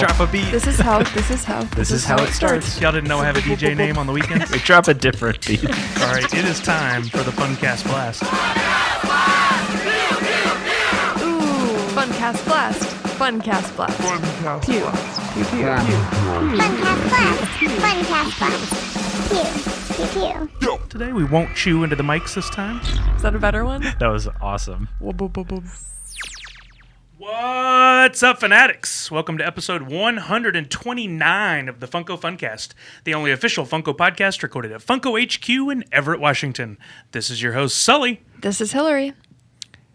Drop a beat. This is how it starts. Y'all didn't know I have a DJ name on the weekends? We drop a different beat. All right, it is time for the Funkast Blast. Ooh, Funkast Blast. Funkast Blast. Pew. Pew, pew, pew. Funkast Blast. Funkast Blast. Pew, pew, pew. Today we won't chew into the mics this time. Is that a better one? That was awesome. What's up, Fanatics? Welcome to episode 129 of the Funko Funkast, the only official Funko podcast recorded at Funko HQ in Everett, Washington. This is your host, Sully. This is Hillary.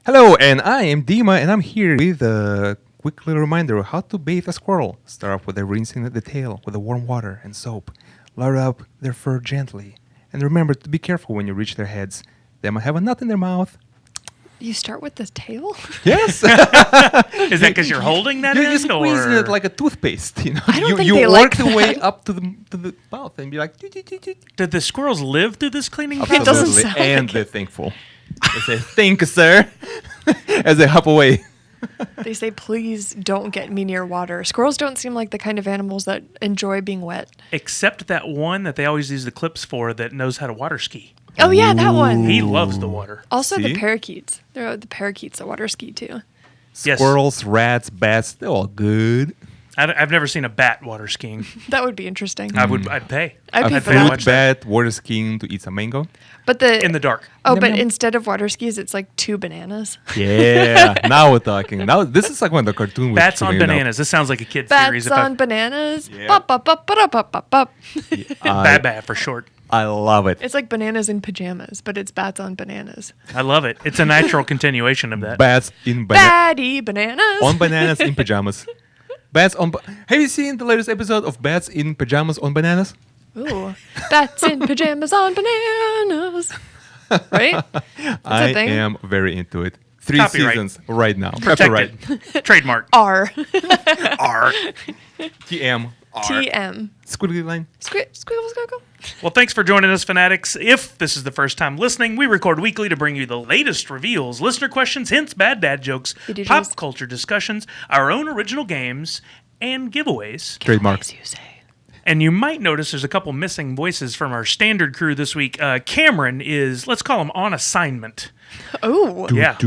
Hello, and I am Dima, and I'm here with a quick little reminder of how to bathe a squirrel. Start off with rinsing the tail with warm water and soap. Lather up their fur gently. And remember to be careful when you reach their heads. They might have a nut in their mouth. You start with the tail? Yes. Is that because you're holding that You're in? squeezing Or? it like a toothpaste. You know, I don't think you they work like the way that. up to the mouth and be like. Did the squirrels live through this cleaning It process? doesn't Absolutely. sound And like they're it. thankful. They say, "Thank you, sir," as they hop away. They say, please don't get me near water. Squirrels don't seem like the kind of animals that enjoy being wet. Except that one that they always use the clips for that knows how to water ski. Oh, yeah, that one. He loves the water. Also, See? the parakeets. There are the parakeets that water ski, too. Yes. Squirrels, rats, bats, they're all good. I've never seen a bat water skiing. That would be interesting. I'd pay. I'd pay A for to that. watch fruit bat water skiing to eat some mango. But the In the dark. Oh, Yum, but yum. instead of water skis, it's like 2 bananas. Yeah, now we're talking. Now this is like one of the cartoon. Bats on bananas. This sounds like a kid series. Bats on bananas. Yeah. Bop, bop, bop, bop, bop, bop, bop. Bad for short. I love it. It's like bananas in pajamas, but it's bats on bananas. I love it. It's a natural continuation of that. Bats in bananas. Batty bananas. On bananas in pajamas. Bats on. Have you seen the latest episode of Bats in Pajamas on Bananas? Ooh. Bats in pajamas on bananas. Right? That's I a thing. am very into it. 3 Copyright. seasons right now. Protected. Copyright. Trademark. R. R. TM. TM. Squiggly line. Squiggle, squiggle. Well, thanks for joining us, Fanatics. If this is the first time listening, we record weekly to bring you the latest reveals, listener questions, hints, bad dad jokes, BDJs. pop culture discussions, our own original games, and giveaways. Trademark. As you say. And you might notice there's a couple missing voices from our standard crew this week. Cameron is, let's call him on assignment. Oh. Yeah.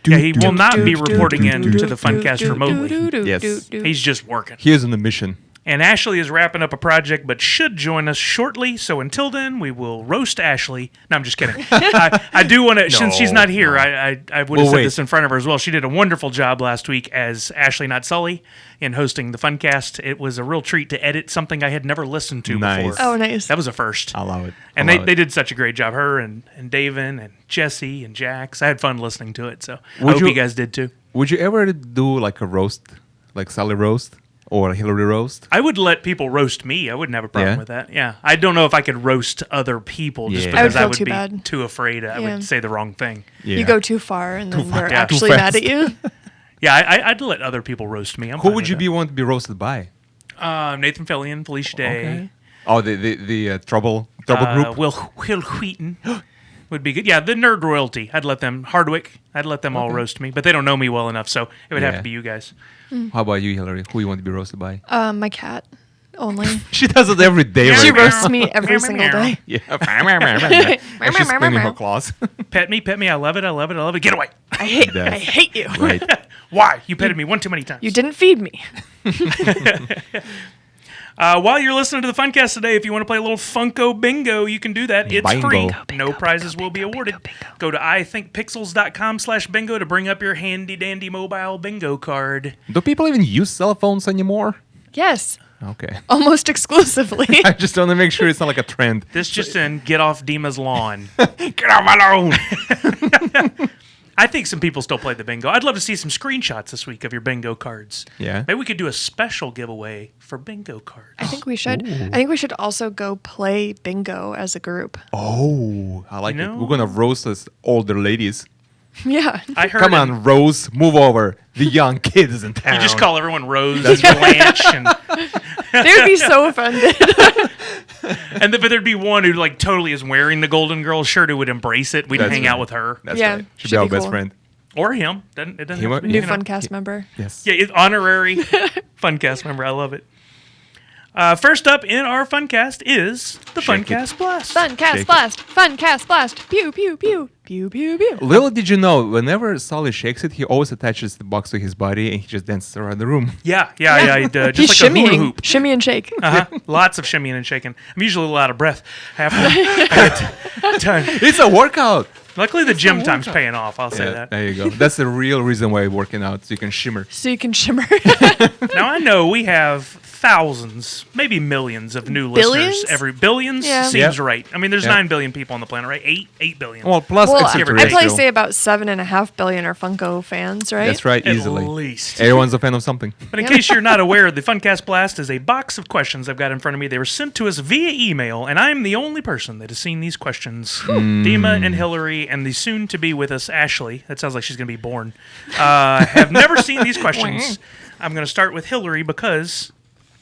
Yeah, he will not be reporting in to the Funkast remotely. Yes. He's just working. He is on a mission. And Ashley is wrapping up a project, but should join us shortly. So until then, we will roast Ashley. No, I'm just kidding. I do want to, since she's not here, I would have said wait. this in front of her as well. She did a wonderful job last week as Ashley, not Sully, in hosting the Funkast. It was a real treat to edit something I had never listened to Nice. before. Oh, nice. That was a first. I love it. And I love they it. did such a great job. Her and Davin and Jesse and Jax. I had fun listening to it. So I Would hope you- you guys did too. Would you ever do like a roast, like Sally roast or a Hillary roast? I would let people roast me. I wouldn't have a problem Yeah? with that. Yeah. I don't know if I could roast other people just Yeah. because I I would would, feel too be bad. too afraid. I Yeah. would say the wrong thing. Yeah. You go too far, and then they're Yeah. actually Too mad fast. at you. Yeah, I'd let other people roast me. I'm Who fine would with you that. be want to be roasted by? Nathan Fillion, Felicia Day. Okay. Oh, the trouble group. Will Wheaton would be good. Yeah, the nerd royalty. I'd let them. Hardwick. I'd let them all roast me, but they don't know me well enough, so it would have Yeah. to be you guys. How about you, Hillary? Who you want to be roasted by? My cat. Only. She does it every day. She right now. roasts me every single day. Yeah. And she's cleaning her claws. Pet me. I love it. Get away. I hate does. I hate you. Right. Why? You petted me one too many times. You didn't feed me. While you're listening to the Funkast today, if you want to play a little Funko Bingo, you can do that. It's Bingo. free. Bingo, No prizes will be awarded. Go to ithinkpixels.com/bingo to bring up your handy-dandy mobile bingo card. Do people even use cell phones anymore? Yes. Okay. Almost exclusively. I just want to make sure it's not like a trend. This just in, get off Dima's lawn. Get off my lawn! I think some people still play the bingo. I'd love to see some screenshots this week of your bingo cards. Yeah. Maybe we could do a special giveaway for bingo cards. I think we should. I think we should also go play bingo as a group. Oh, I like You it. know- We're gonna roast us older ladies. Yeah. I heard Come in- on, Rose, move over. The young kid is in town. You just call everyone Rose and Blanche, and They would be so offended. but there'd be one who totally is wearing the Golden Girls shirt who would embrace it. We'd That's hang right. out with her. That's Yeah, right. Should should be our be best cool. friend. Or him. It doesn't Him have to be, New you know. Funcast member. Yes. Yeah, honorary Funcast member. I love it. First up in our Funcast is the Shake it. Funcast Blast. Funcast Shake blast. Funcast blast. Pew pew pew. Pew pew pew. Little did you know, whenever Sully shakes it, he always attaches the box to his body and he just dances around the room. Yeah. Just He's like a hula shimmying. hoop. Shimmy and shake. Lots of shimmying and shaking. I'm usually a little out of breath after time. It's a workout. Luckily, the gym time's paying off. I'll say that. There you go. That's the real reason why you're working out, so you can shimmer. So you can shimmer. Now I know we have thousands, maybe millions of new Billions? listeners. Billions Yeah. seems Yep. right. I mean, there's Yep. 9 billion people on the planet, right? 8 billion. Well, plus well, give or I'd take. probably extraterrestrial. say about 7.5 billion are Funko fans, right? That's right, At easily. least. Everyone's a fan of something. But in case you're not aware, the Funcast Blast is a box of questions I've got in front of me. They were sent to us via email, and I'm the only person that has seen these questions. Dima and Hillary and the soon-to-be with us Ashley, that sounds like she's going to be born, have never seen these questions. I'm going to start with Hillary because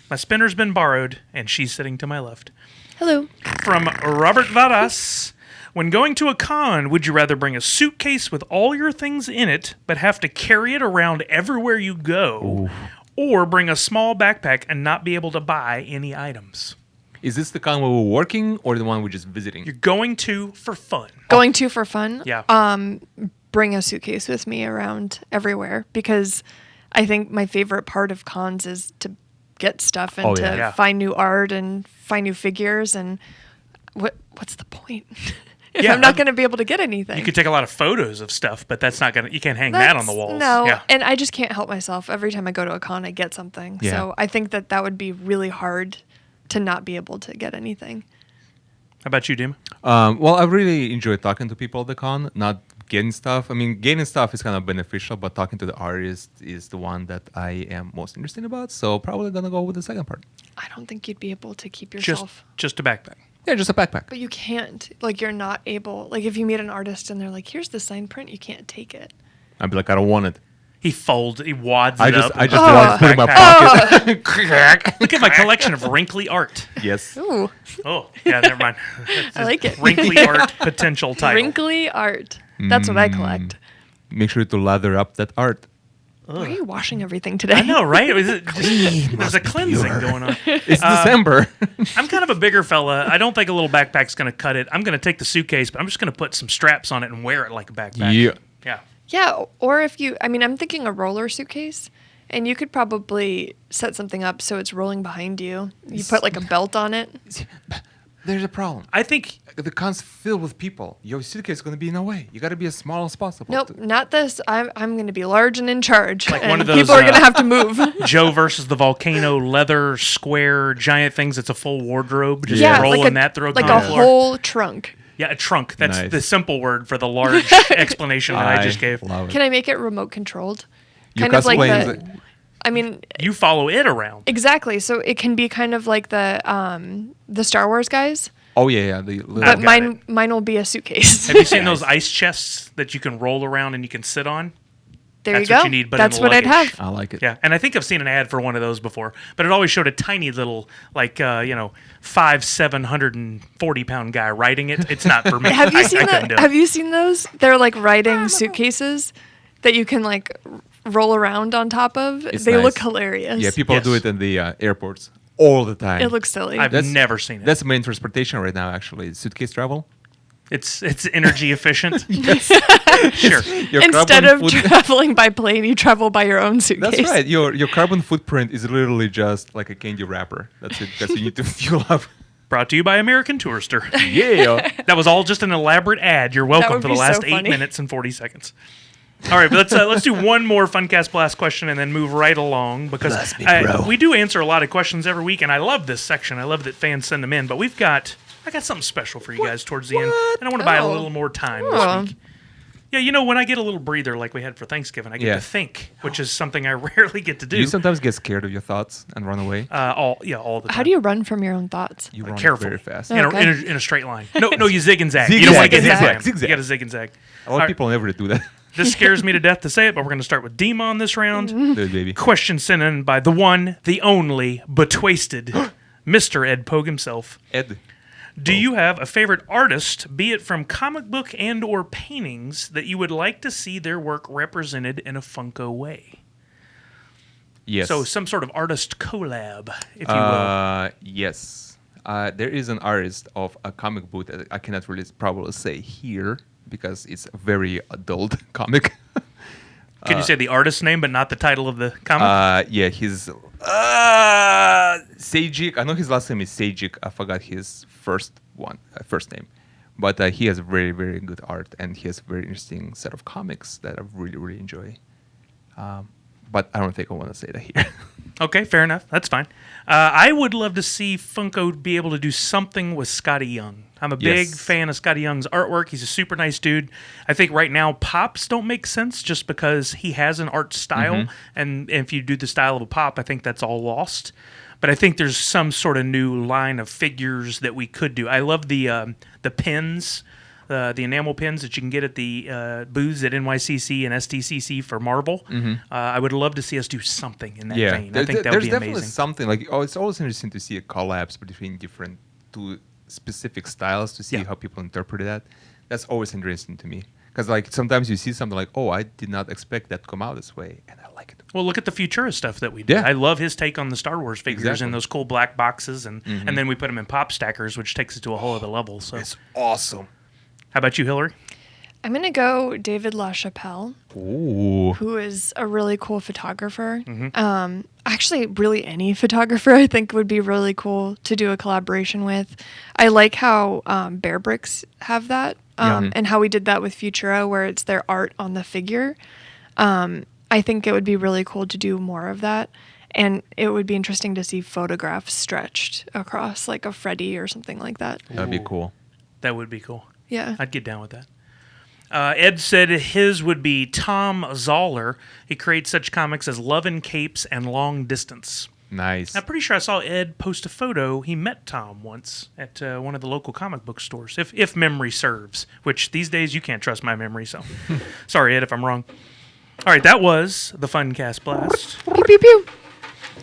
my spinner's been borrowed, and she's sitting to my left. Hello. From Robert Varas. When going to a con, would you rather bring a suitcase with all your things in it, but have to carry it around everywhere you go, or bring a small backpack and not be able to buy any items? Is this the con where we're working or the one we're just visiting? You're going to for fun. Going to for fun? Yeah. Bring a suitcase with me around everywhere because I think my favorite part of cons is to get stuff and Oh, to yeah. Yeah. find new art and find new figures and what's the point if Yeah, I'm not going to be able to get anything? You could take a lot of photos of stuff, but that's not you can't hang that on the walls. No, Yeah. and I just can't help myself. Every time I go to a con, I get something. Yeah. So I think that would be really hard to not be able to get anything. How about you, Dim? Well, I really enjoy talking to people at the con, not getting stuff. I mean, getting stuff is kind of beneficial, but talking to the artist is the one that I am most interested about. So probably gonna go with the second part. I don't think you'd be able to keep Just yourself. just a backpack. Yeah, just a backpack. But you can't. Like, you're not able. Like, if you meet an artist and they're like, here's the sign print, you can't take it. I'd be like, I don't want it. He wads I it just up. want to Oh. put it in my Backpack. pocket. Look at my collection of wrinkly art. Yes. Ooh, Oh, yeah, never mind. I like it. Wrinkly art potential title. Wrinkly art. That's what I collect. Make sure to lather up that art. Why are you washing everything today? I know, right? There's a cleansing going on. It's December. I'm kind of a bigger fella. I don't think a little backpack's going to cut it. I'm going to take the suitcase, but I'm just going to put some straps on it and wear it like a backpack. Yeah. Yeah. Yeah, or if you, I mean, I'm thinking a roller suitcase, and you could probably set something up so it's rolling behind you. You put like a belt on it. There's a problem. I think The con's filled with people. Your suitcase is going to be in the way. You got to be as small as possible. Nope, not this. I'm going to be large and in charge. Like and one of those, people are going to have to move. Joe versus the volcano leather square giant things. It's a full wardrobe. Just yeah, rolling like a, that through a like con a floor. whole trunk. Yeah, a trunk. That's Nice. the simple word for the large explanation that I just gave. Love it. Can I make it remote controlled? You Kind of like cosplay the. the- I mean, You follow it around. exactly. So it can be kind of like the Star Wars guys, Oh, yeah. The little, but got mine will be a suitcase. Have you seen those ice chests that you can roll around and you can sit on? There That's you go. what you need, but in That's what I'd luggage. have. I like it. Yeah, and I think I've seen an ad for one of those before, but it always showed a tiny little, like, 740-pound guy riding it. It's not for me. Have you I seen couldn't do that? it. Have you seen those? They're like riding suitcases that you can like roll around on top of. It's They look nice. hilarious. Yeah, people Yes. do it in the airports all the time. It looks silly. I've That's- never seen it. That's main transportation right now, actually. Suitcase travel. It's energy efficient. Sure. Your Instead carbon of foot- traveling by plane, you travel by your own suitcase. That's right. Your carbon footprint is literally just like a candy wrapper. That's it. Because you need to fuel up. Brought to you by American Tourister. Yeah. That was all just an elaborate ad. You're welcome would for the be so last 8 funny. minutes and 40 seconds. All right, but let's do one more Funcast Blast question and then move right along because Blast me, bro. we do answer a lot of questions every week, and I love this section. I love that fans send them in, but I got something special for you guys towards the end, and I want to buy a Oh. little more time Oh. this week. Yeah, when I get a little breather like we had for Thanksgiving, I get Yeah. to think, which is something I rarely get to do. You sometimes get scared of your thoughts and run away. all the time. How do you run from your own thoughts? You run careful. very fast. Oh. in, Okay. in a straight line? No, you zig and zag. Zig You don't and want to get zag. hit by Zigzag, him. zigzag. You got to zig and zag. A lot of people never do that. This scares me to death to say it, but we're going to start with Dima on this round. Mm-hmm. Do it, baby. Question sent in by the one, the only, betwasted, Mr. Ed Pogue himself. Ed. Do you have a favorite artist, be it from comic book and or paintings, that you would like to see their work represented in a Funko way? Yes. So some sort of artist collab, if you will. Yes. There is an artist of a comic book that I cannot really probably say here because it's a very adult comic. Can you say the artist's name but not the title of the comic? Yeah, he's Sejic. I know his last name is Sejic. I forgot his first name. But he has very, very good art, and he has a very interesting set of comics that I really, really enjoy. But I don't think I want to say that here. Okay, fair enough. That's fine. I would love to see Funko be able to do something with Scotty Young. I'm a big fan of Scotty Young's artwork. He's a super nice dude. I think right now pops don't make sense just because he has an art style. And if you do the style of a pop, I think that's all lost. But I think there's some sort of new line of figures that we could do. I love the pins, the enamel pins that you can get at the booths at NYCC and STCC for Marvel. I would love to see us do something in that vein. I think that would be there's definitely amazing. something like it's always interesting to see a collapse between different two specific styles to see how people interpret that. That's always interesting to me because like sometimes you see something like, oh, I did not expect that to come out this way, and I like it. Well, look at the Futura stuff that we did. Yeah. I love his take on the Star Wars figures in those cool black boxes, and then we put them in pop stackers, which takes it to a whole other level. So, It's awesome. how about you, Hillary? I'm going to go David LaChapelle, Ooh. who is a really cool photographer. Actually, really any photographer I think would be really cool to do a collaboration with. I like how Bear Bricks have that and how we did that with Futura, where it's their art on the figure. I think it would be really cool to do more of that. And it would be interesting to see photographs stretched across like a Freddy or something like that. That'd be cool. That would be cool. Yeah. I'd get down with that. Ed said his would be Tom Zoller. He creates such comics as Love and Capes and Long Distance. Nice. I'm pretty sure I saw Ed post a photo. He met Tom once at one of the local comic book stores, if memory serves, which these days you can't trust my memory, so sorry, Ed, if I'm wrong. All right, that was the Funcast Blast. Pew, pew, pew.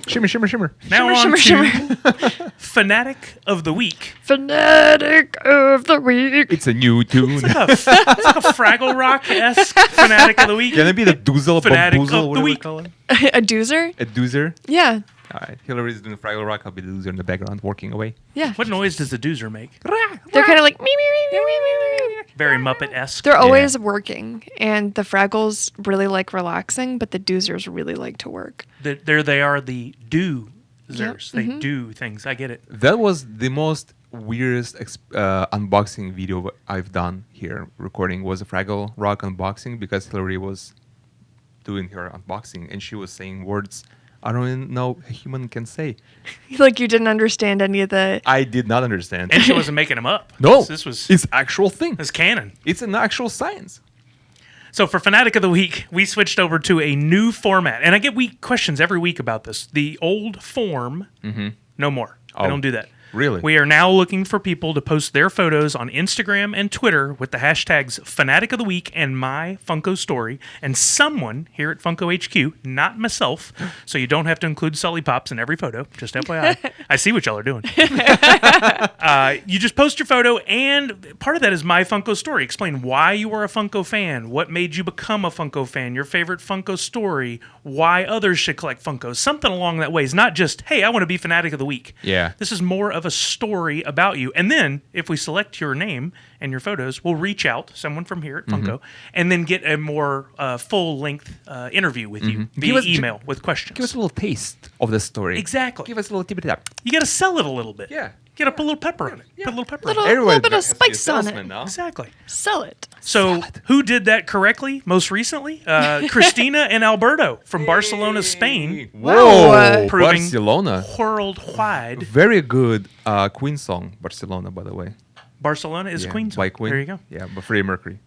Shimmer, shimmer, shimmer. Now Shimmer, on shimmer, to Fanatic of the Week. Fanatic of the Week. It's a new tune. It's like a Fraggle Rock-esque Fanatic of the Week. Can it be the doozle, Fanatic bamboozle, of the whatever we week. call it? A doozer? A doozer? Yeah. All right. Hillary's doing the Fraggle Rock. I'll be the doozer in the background, working away. Yeah. What noise does the doozer make? They're kind of like me, me, me, me, me, me, me. Very Muppet-esque. They're always working, and the Fraggles really like relaxing, but the doozers really like to work. There they are, the doozers. Yep. They do things. I get it. That was the most weirdest unboxing video I've done here. Recording was a Fraggle Rock unboxing because Hillary was doing her unboxing and she was saying words I don't even know a human can say. Like you didn't understand any of the... I did not understand. And she wasn't making them up. No, This was it's actual thing. this canon. It's an actual science. So for Fanatic of the Week, we switched over to a new format. And I get questions every week about this. The old form, no more. I don't do that. Really? We are now looking for people to post their photos on Instagram and Twitter with the hashtags Fanatic of the Week and My Funko Story. And someone here at Funko HQ, not myself, so you don't have to include Sully Pops in every photo, just FYI. I see what y'all are doing. You just post your photo, and part of that is My Funko Story. Explain why you are a Funko fan, what made you become a Funko fan, your favorite Funko story, why others should collect Funkos, something along that way. It's not just, hey, I want to be Fanatic of the Week. Yeah. This is more of a story about you. And then, if we select your name and your photos, we'll reach out, someone from here at Funko, and then get a more full-length interview with you via email with questions. Give us a little taste of the story. Exactly. Give us a little tippity tap. You got to sell it a little bit. Yeah. Get up a little pepper on it. Put a little pepper on it. little bit of spice on it. Now. Exactly. Sell it. So, who did that correctly most recently? Christina and Alberto from Barcelona, Spain. Whoa, Proving Barcelona. Worldwide. Very good Queen song, Barcelona, by the way. Barcelona is Queen's. By Queen. There you go. Yeah, but Freddie Mercury.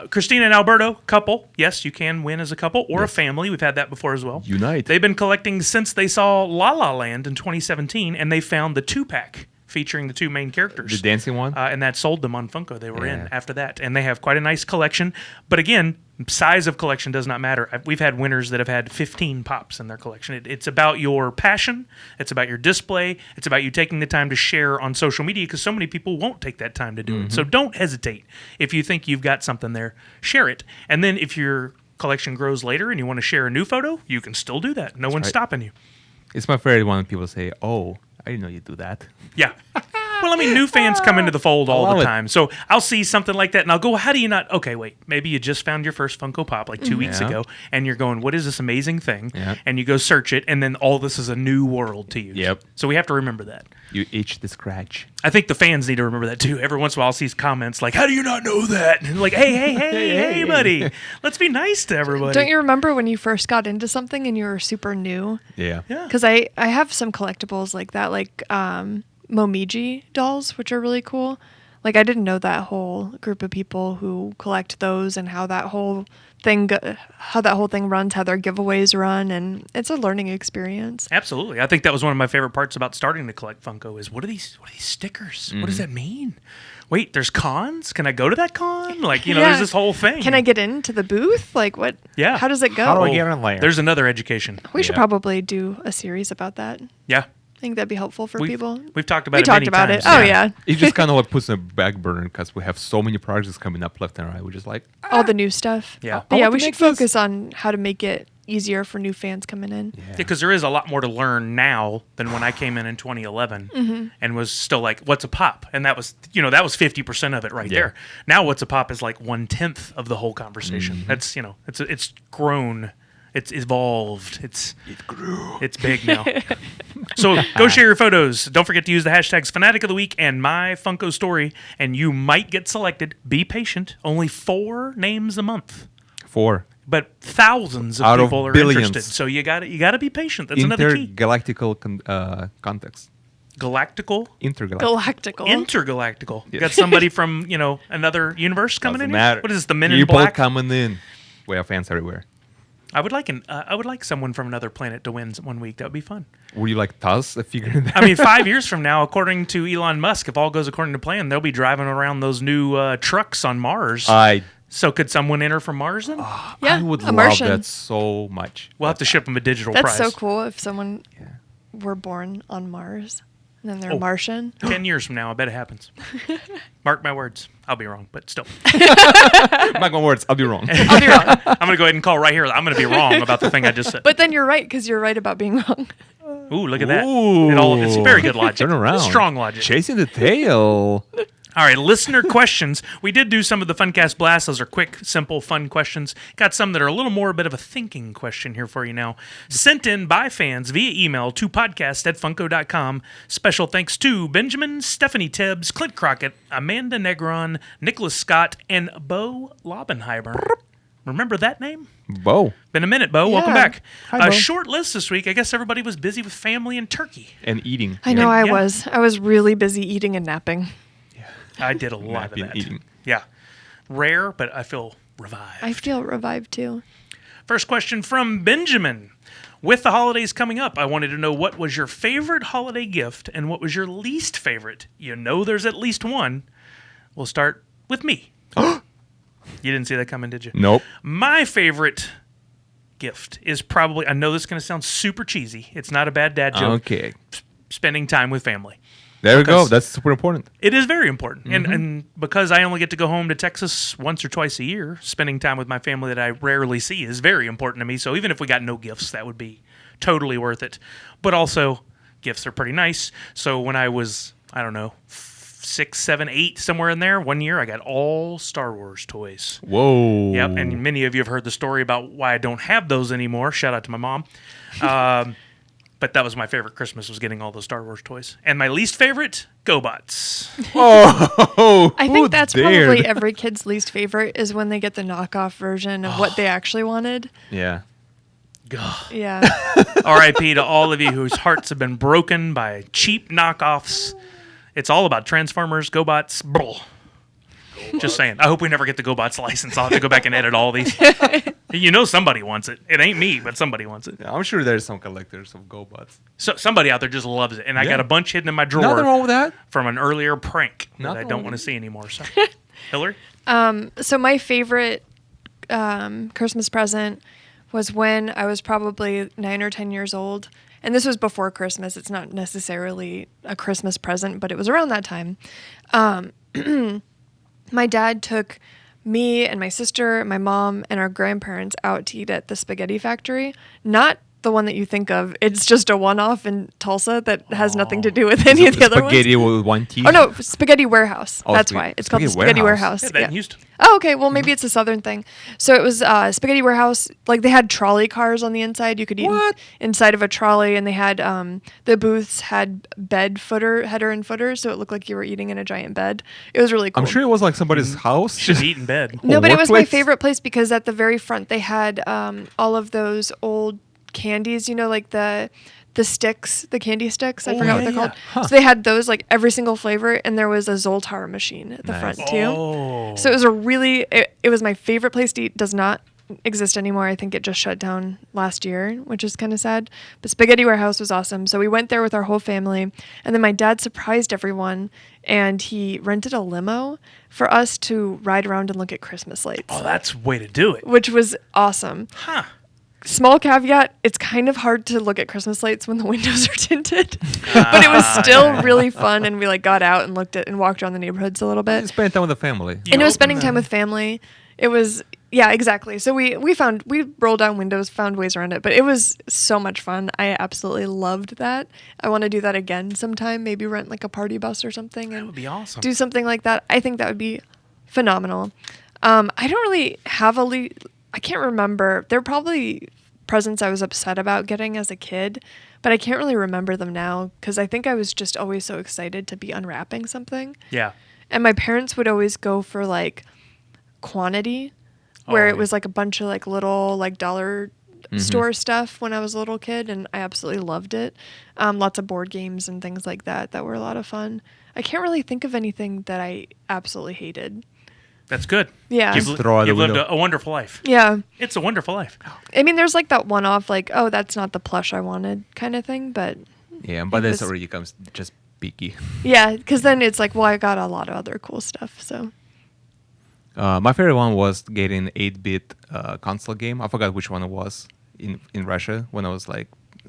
Christina and Alberto, couple. Yes, you can win as a couple or a family. We've had that before as well. Unite. They've been collecting since they saw La La Land in 2017, and they found the 2-pack featuring the two main characters. The dancing one? And that sold them on Funko. They were Yeah. in after that. And they have quite a nice collection. But again, Size of collection does not matter. We've had winners that have had 15 pops in their collection. It's about your passion. It's about your display. It's about you taking the time to share on social media because so many people won't take that time to do it. So don't hesitate. If you think you've got something there, share it. And then if your collection grows later and you want to share a new photo, you can still do that. No one's stopping you. It's my favorite when people say, "Oh, I didn't know you do that." Yeah. Well, I mean, new fans come into the fold all the love it. time. So I'll see something like that, and I'll go, how do you not? Okay, wait. Maybe you just found your first Funko Pop like 2 weeks Yeah. ago, and you're going, what is this amazing thing? Yeah. And you go search it, and then all this is a new world to you. Yep. So we have to remember that. You itch the scratch. I think the fans need to remember that, too. Every once in a while, I'll see comments like, how do you not know that? And like, hey, buddy. Let's be nice to everybody. Don't you remember when you first got into something and you were super new? Yeah. Yeah. Because I have some collectibles like that, like Momiji dolls, which are really cool. Like I didn't know that whole group of people who collect those and how that whole thing runs, how their giveaways run, and it's a learning experience. Absolutely. I think that was one of my favorite parts about starting to collect Funko is what are these stickers? What does that mean? Wait, there's cons? Can I go to that con? Like, there's Yeah. this whole thing. Can I get into the booth? Like what? Yeah. How does it go? How do I get in there? There's another education. We should Yeah. probably do a series about that. Yeah. I think that'd be helpful for people. We've talked about We it talked many about times. it. Oh yeah. It just kind of like puts in a back burner because we have so many projects coming up left and right. We're just like, All the new stuff. Yeah. But I yeah, want we to should make this. focus on how to make it easier for new fans coming in. Because there is a lot more to learn now than when I came in 2011 and was still like, what's a pop? And that was 50% of it right there. Now what's a pop is like 1/10 of the whole conversation. That's, it's grown. It's evolved. It's big now. So go share your photos. Don't forget to use the hashtags Fanatic of the Week and My Funko Story, and you might get selected. Be patient. Only 4 names a month, 4 but thousands of Out of people are billions. interested. So you got to be patient. That's another key. intergalactical context. Galactical, Intergalactical. intergalactical. You Yes. got somebody from another universe coming Doesn't in here. matter. What is this, the Men in People Black? coming in. We have fans everywhere. I would like someone from another planet to win one week. That would be fun. Would you like toss a figure in there? I mean, 5 years from now, according to Elon Musk, if all goes according to plan, they'll be driving around those new trucks on Mars. So could someone enter from Mars then? Yeah, I would a love Martian. that so much. We'll have to ship them a digital That's prize. so cool if someone were born on Mars and then they're Oh. Martian. 10 years from now, I bet it happens. Mark my words. I'll be wrong, but still. Mark my words, I'll be wrong. I'll be wrong. I'm going to go ahead and call right here. I'm going to be wrong about the thing I just said. But then you're right because you're right about being wrong. Ooh, look at that. Ooh. It's very good logic. Turn around. Strong logic. Chasing the tail. All right, listener questions. We did do some of the Funcast Blasts. Those are quick, simple, fun questions. Got some that are a little more a bit of a thinking question here for you now. Sent in by fans via email to podcast@funko.com. Special thanks to Benjamin, Stephanie Tibbs, Clint Crockett, Amanda Negron, Nicholas Scott, and Bo Lobenheimer. Remember that name? Bo. Been a minute, Bo. Welcome Yeah. back. Hi, Bo. Short list this week. I guess everybody was busy with family and turkey. And eating. I know Yeah. I was really busy eating and napping. I did a lot of Napping, that. eating. Yeah. Rare, but I feel revived. I feel revived too. First question from Benjamin. With the holidays coming up, I wanted to know what was your favorite holiday gift and what was your least favorite. You know there's at least one. We'll start with me. You didn't see that coming, did you? Nope. My favorite gift is probably, I know this is going to sound super cheesy. It's not a bad dad joke. Okay. Spending time with family. There we go. Because- That's super important. It is very important. And because I only get to go home to Texas once or twice a year, spending time with my family that I rarely see is very important to me. So even if we got no gifts, that would be totally worth it. But also, gifts are pretty nice. So when I was, I don't know, 6, 7, 8, somewhere in there, one year I got all Star Wars toys. Whoa. Yep, and many of you have heard the story about why I don't have those anymore. Shout out to my mom. But that was my favorite Christmas, was getting all those Star Wars toys. And my least favorite, GoBots. Oh, I who think that's dared? probably every kid's least favorite is when they get the knockoff version of what they actually wanted. Yeah. Yeah. R.I.P. to all of you whose hearts have been broken by cheap knockoffs. It's all about Transformers, GoBots, bull. Just saying. I hope we never get the GoBots license. I'll have to go back and edit all these. You know somebody wants it. It ain't me, but somebody wants it. Yeah, I'm sure there's some collectors of GoBots. So somebody out there just loves it. And I Yeah. got a bunch hidden in my drawer Nothing wrong with that. from an earlier prank that I Nothing don't wrong want to with see anymore. So, Hillary? So my favorite Christmas present was when I was probably 9 or 10 years old. And this was before Christmas. It's not necessarily a Christmas present, but it was around that time. My dad took me and my sister, my mom, and our grandparents out to eat at the spaghetti factory. Not the one that you think of. It's just a one-off in Tulsa that has nothing to do with any of the other ones. Spaghetti with one T? Oh, no, Spaghetti Warehouse. Oh, That's why. It's called the Spaghetti Warehouse. Yeah, that in Houston. Oh, okay. Well, maybe it's a southern thing. So it was Spaghetti Warehouse. Like, they had trolley cars on the inside. You could eat inside of a trolley, and they had the booths had header and footer, so it looked like you were eating in a giant bed. It was really cool. I'm sure it was like somebody's house. Should eat in bed. No, but it was my workplace? favorite place because at the very front they had all of those old candies, like the sticks, the candy sticks. I forgot what they're called. Huh. So they had those, like every single flavor, and there was a Zoltar machine at the front too. Oh. So it was it was my favorite place to eat. Does not exist anymore. I think it just shut down last year, which is kind of sad. But Spaghetti Warehouse was awesome. So we went there with our whole family, and then my dad surprised everyone, and he rented a limo for us to ride around and look at Christmas lights. Oh, that's a way to do it. Which was awesome. Huh. Small caveat, it's kind of hard to look at Christmas lights when the windows are tinted. But it was still really fun, and we got out and looked at and walked around the neighborhoods a little bit. Spend time with the family. And it was spending time with family. It was, yeah, exactly. So we rolled down windows, found ways around it, but it was so much fun. I absolutely loved that. I want to do that again sometime, maybe rent like a party bus or something. That would be awesome. Do something like that. I think that would be phenomenal. I don't really have I can't remember. There are probably presents I was upset about getting as a kid, but I can't really remember them now because I think I was just always so excited to be unwrapping something. Yeah. And my parents would always go for quantity, where it was a bunch of little dollar store stuff when I was a little kid, and I absolutely loved it. Lots of board games and things like that were a lot of fun. I can't really think of anything that I absolutely hated. That's good. Yeah. You've throw out the lived window. a wonderful life. Yeah. It's a wonderful life. I mean, there's that one-off, oh, that's not the plush I wanted kind of thing, but... Yeah, but this was- already comes just picky. Yeah, because then it's well, I got a lot of other cool stuff, so... My favorite one was getting 8-bit console game. I forgot which one it was in Russia when I was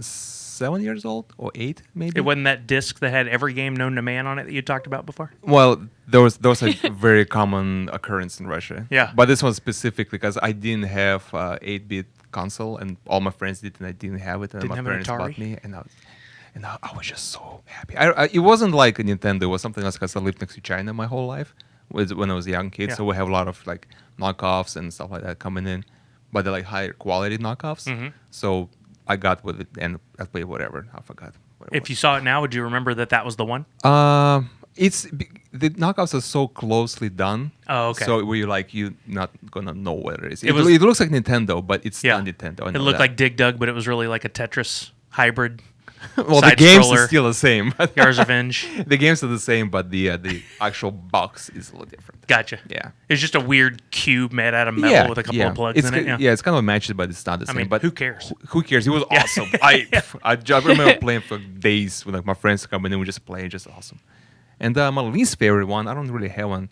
7 years old or 8, maybe. It wasn't that disc that had every game known to man on it that you talked about before? Well, those a very common occurrence in Russia. Yeah. But this one specifically because I didn't have 8-bit console and all my friends did, and I didn't have it. And Didn't my have an parents Atari? bought me, and I was just so happy. It wasn't like a Nintendo. It was something else because I lived next to China my whole life when I was a young kid. Yeah. So we have a lot of knockoffs and stuff like that coming in, but they're higher quality knockoffs. Mhm. So I got with it and I played whatever. I forgot. What it If was. you saw it now, would you remember that was the one? The knockoffs are so closely done. Oh, okay. So you're not gonna know what it is. It It, was- it looks like Nintendo, but it's Yeah. not Nintendo. I It know looked that. like Dig Dug, but it was really like a Tetris hybrid. well, the side games scroller. are still the same. Yars Revenge. The games are the same, but the actual box is a little different. Gotcha. Yeah. It's just a weird cube made out of metal with a couple of plugs it's in it. Yeah, it's kind of matches, but it's not the same. mean, but who cares? Who cares? It was awesome. I remember playing for days with my friends coming in. We just play, just awesome. And my least favorite one, I don't really have one.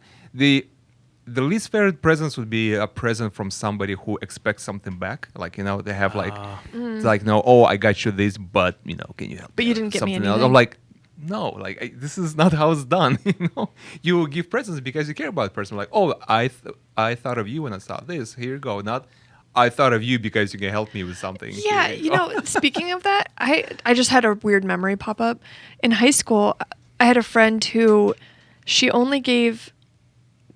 The least favorite presents would be a present from somebody who expects something back. They have oh, I got you this, but can you help? But me you out didn't with get me something else? anything. I'm no, this is not how it's done. You give presents because you care about the person. I thought of you when I saw this. Here you go. Not I thought of you because you can help me with something. Yeah, Here you go. speaking of that, I just had a weird memory pop up. In high school, I had a friend who she only gave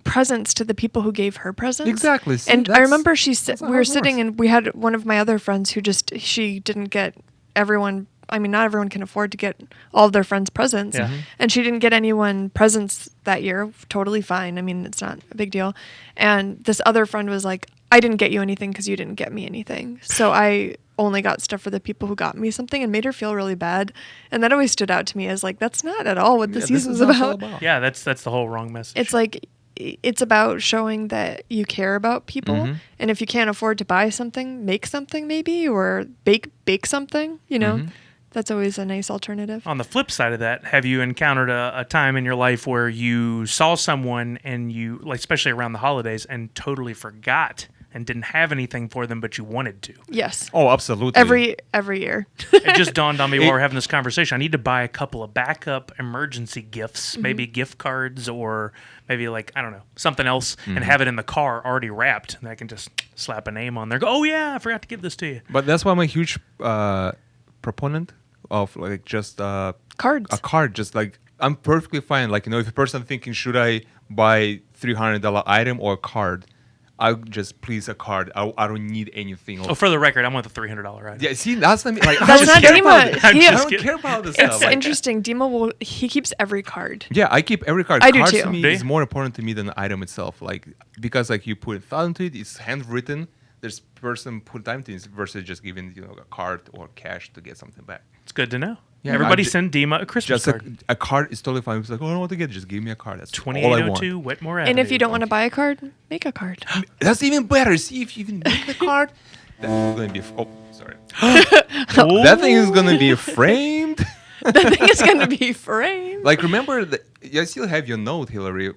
presents to the people who gave her presents. Exactly. See, And I that's- remember that's we how were it sitting works. and we had one of my other friends who she didn't get everyone. I mean, not everyone can afford to get all of their friends presents. Yeah. Mhm. And she didn't get anyone presents that year. Totally fine. I mean, it's not a big deal. And this other friend was like, I didn't get you anything because you didn't get me anything. So I only got stuff for the people who got me something, and made her feel really bad. And that always stood out to me as that's not at all what the Yeah, this season's is not all about. Yeah, that's the whole wrong message. It's it's about showing that you care about people. Mhm. And if you can't afford to buy something, make something maybe, or bake something, Mhm. That's always a nice alternative. On the flip side of that, have you encountered a time in your life where you saw someone and you, especially around the holidays, and totally forgot and didn't have anything for them, but you wanted to. Yes. Oh, absolutely. Every year. It just dawned on me while we're having this conversation. I need to buy a couple of backup emergency gifts, maybe gift cards or maybe like, I don't know, something else, and have it in the car already wrapped. And I can just slap a name on there. Go, oh, yeah, I forgot to give this to you. But that's why I'm a huge proponent of like just Cards. a card. Just like I'm perfectly fine. Like, if a person thinking, should I buy $300 item or a card? I'll just please a card. I don't need anything else. Oh, for the record, I want the $300 item. Yeah, see, that's the like. That's not Dima. I'm He- just I don't kidding. care about this It's stuff. interesting. Dima he keeps every card. Yeah, I keep every card. I do Cards too. to me Do you? is more important to me than the item itself. Like, because like you put thought into it, it's handwritten. There's person put time into it versus just giving a card or cash to get something back. It's good to know. Yeah, Everybody I'm ju- send Dima a Christmas Just card. a card is totally fine. It's like, oh, I don't know what to get. Just give me a card. That's all I want. 2802 Wetmore Avenue. And if you don't want to buy a card, make a card. That's even better. See, if you even make the card, that's gonna be. Oh, sorry. Oh. That thing is gonna be framed. The thing is going to be framed. Like, remember that? I still have your note, Hillary.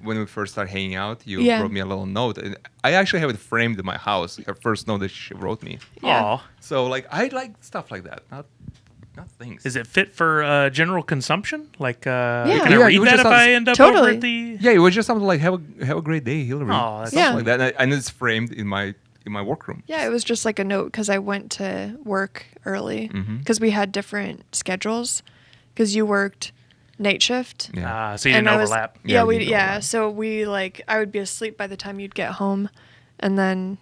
When we first started hanging out, you Yeah. wrote me a little note, and I actually have it framed in my house. Your first note that she wrote me. Yeah. Aw. So, like, I like stuff like that, not things. Is it fit for general consumption? Like, can I Yeah, read it was that just if us- I end up over Totally. at the... Yeah, it was just something like have a great day, Hillary. Aw, that's Something Yeah. like that, and it's framed in my workroom. Yeah, it was just like a note because I went to work early Mhm. because we had different schedules because you worked night shift. Yeah. So you didn't I was- overlap. Yeah, we we didn't overlap. so we I would be asleep by the time you'd get home, and then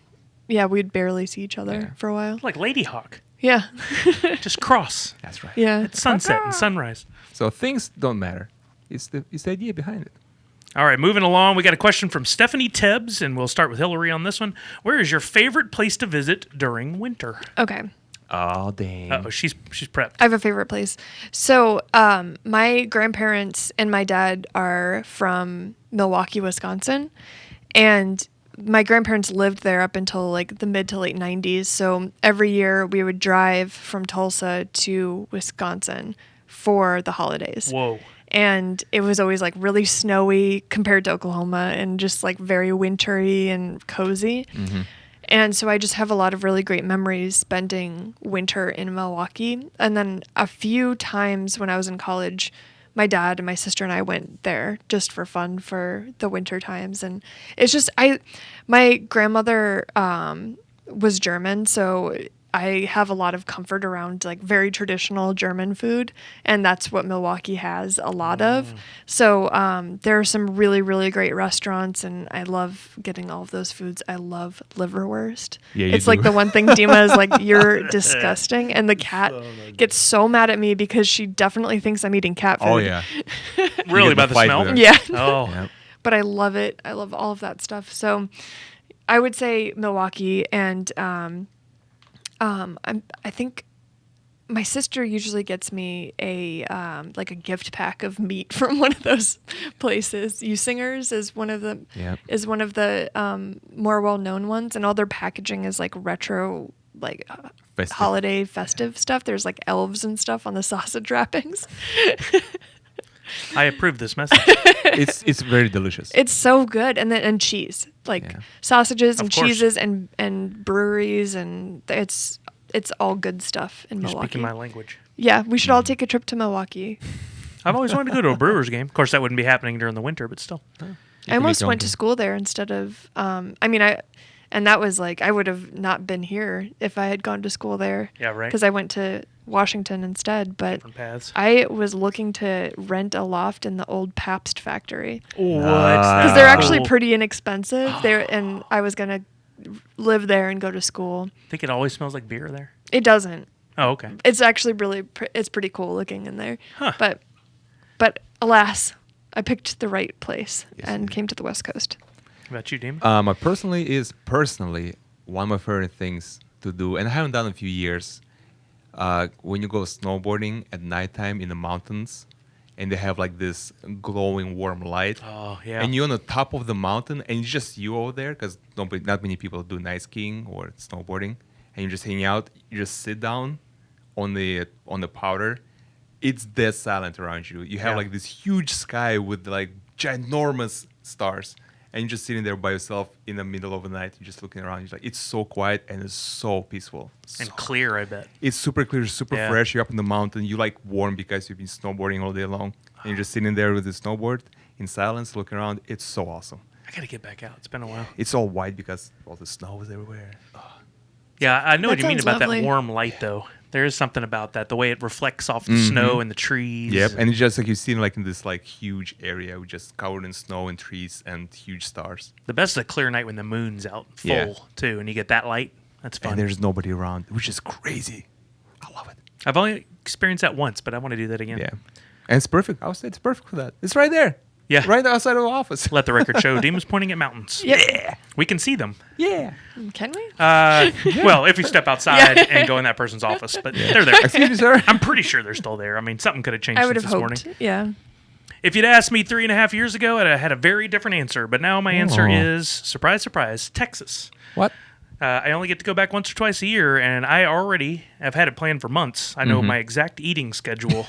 we'd barely see each other Yeah. for a while. Like Lady Hawk. Yeah, Just cross. That's right. yeah. It's sunset and sunrise. So things don't matter. It's the idea behind it. All right, moving along. We got a question from Stephanie Tebbs, and we'll start with Hillary on this one. Where is your favorite place to visit during winter? Okay, Oh dang. Uh-oh, she's prepped. I have a favorite place. So, my grandparents and my dad are from Milwaukee, Wisconsin, and my grandparents lived there up until like the mid to late 90s. So every year we would drive from Tulsa to Wisconsin for the holidays. Whoa. And it was always like really snowy compared to Oklahoma and just like very wintry and cozy. And so I just have a lot of really great memories spending winter in Milwaukee. And then a few times when I was in college, my dad and my sister and I went there just for fun for the winter times. And it's just, my grandmother was German, so I have a lot of comfort around like very traditional German food, and that's what Milwaukee has a lot of. So there are some really, really great restaurants, and I love getting all of those foods. I love liverwurst. Yeah, you it's like do. the one thing Dima is like, you're disgusting, and the cat gets so mad at me because she definitely thinks I'm eating cat food. Oh yeah. Really, get about the the fight smell? with her. Yeah. Oh. Yeah. But I love it. I love all of that stuff. So I would say Milwaukee, and I think my sister usually gets me a like a gift pack of meat from one of those places. Usingers is one of the Yep. more well known ones, and all their packaging is like retro, like Festive. holiday festive stuff. There's like elves and stuff on the sausage wrappings. I approve this message. It's very delicious. It's so good, and cheese, like Yeah. sausages and Of course. cheeses and breweries, and it's all good stuff in You're Milwaukee. speaking my language. Yeah, we should all take a trip to Milwaukee. I've always wanted to go to a Brewers game. Of course, that wouldn't be happening during the winter, but still. I almost make went your to own school there instead of. And that was like I would have not been here if I had gone to school there. Yeah, right. Because I went to Washington instead, but Different paths. I was looking to rent a loft in the old Pabst factory. What? Because they're actually Cool. pretty inexpensive. And I was gonna live there and go to school. I think it always smells like beer there. It doesn't. Oh, okay. It's actually really it's pretty cool looking in there. Huh. But alas, I picked the right place Yes, and you did. came to the West Coast. How about you, Dean? My personally one of my favorite things to do, and I haven't done in a few years. When you go snowboarding at nighttime in the mountains, and they have like this glowing warm light, Oh, yeah. and you're on the top of the mountain, and it's just you over there because not many people do night skiing or snowboarding, and you're just hanging out. You just sit down on the powder. It's dead silent around you. You have Yeah. like this huge sky with like ginormous stars, and you're just sitting there by yourself in the middle of the night. You're just looking around. You're like, it's so quiet and it's so peaceful. And So- clear, I bet. It's super clear, super Yeah. fresh. You're up in the mountain. You like warm because you've been snowboarding all day long. And you're just sitting there with the snowboard in silence, looking around. It's so awesome. I got to get back out. It's been a while. It's all white because all the snow is everywhere. Yeah, I know what That you mean sounds about lovely. that warm light, though. There is something about that, the way it reflects off the snow and the trees. Yep, and it's just like you're sitting like in this like huge area, with just covered in snow and trees and huge stars. The best is a clear night when the moon's out full, Yeah. too, and you get that light. That's fun. And there's nobody around, which is crazy. I love it. I've only experienced that once, but I want to do that again. Yeah, and it's perfect. I would say it's perfect for that. It's right there. Yeah. Right outside of the office. Let the record show Dima's pointing at mountains. Yep. We can see them. Yeah. Can we? Well, if we step outside and go in that person's office, but they're there. Excuse me, sir. I'm pretty sure they're still there. I mean, something could have changed I would since have this hoped. morning. Yeah. If you'd asked me 3.5 years ago, I'd have had a very different answer. But now my answer Aw. is, surprise, surprise, Texas. What? I only get to go back once or twice a year, and I already have had it planned for months. I know my exact eating schedule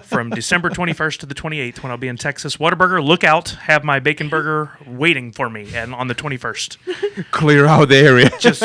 from December 21st to the 28th when I'll be in Texas. Whataburger, look out. Have my bacon burger waiting for me and on the 21st. Clear out the area. Just-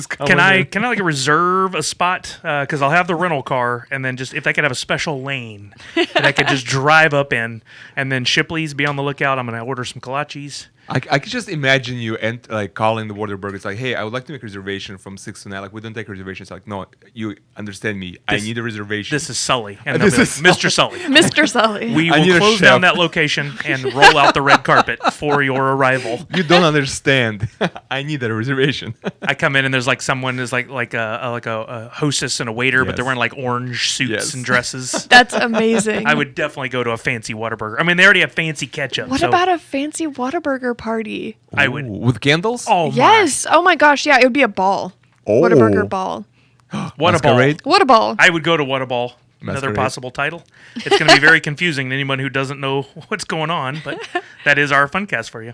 Can Can I like reserve a spot? Because I'll have the rental car, and then just if I could have a special lane that I could just drive up in, and then Shipley's, be on the lookout. I'm going to order some kolaches. I could just imagine you and like calling the Whataburger. It's like, hey, I would like to make a reservation from 6 to 9. Like, we don't take reservations. Like, no, you understand me. I This- need a reservation. This is Sully. And This they'll be like, is Mr. Sully. Mr. Sully. We I need will a close down chef. that location and roll out the red carpet for your arrival. You don't understand. I need a reservation. I come in and there's like someone is like a hostess and a waiter, but they're Yes. wearing like orange suits Yes. and dresses. That's amazing. I would definitely go to a fancy Whataburger. I mean, they already have fancy ketchup. What so about a fancy Whataburger party? I would. Ooh, with candles? Oh my! Yes. Oh my gosh. Yeah, it would be a ball. Oh. Whataburger ball. What a ball! Masquerade? What a ball. I would go to What a Ball. Another Masquerade. possible title. It's going to be very confusing to anyone who doesn't know what's going on, but that is our Funcast for you.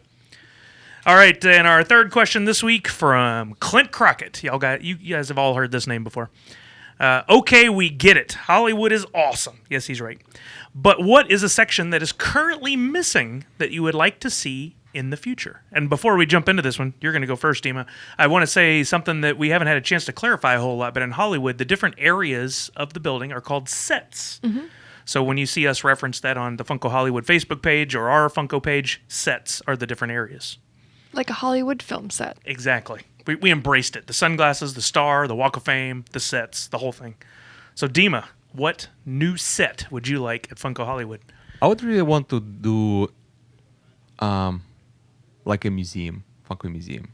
All right, and our third question this week from Clint Crockett. You guys have all heard this name before. Okay, we get it. Hollywood is awesome. Yes, he's right. But what is a section that is currently missing that you would like to see in the future? And before we jump into this one, you're going to go first, Dima. I want to say something that we haven't had a chance to clarify a whole lot, but in Hollywood, the different areas of the building are called sets. So when you see us reference that on the Funko Hollywood Facebook page or our Funko page, sets are the different areas. Like a Hollywood film set. Exactly. We embraced it. The sunglasses, the star, the Walk of Fame, the sets, the whole thing. So Dima, what new set would you like at Funko Hollywood? I would really want to do like a museum, Funko museum.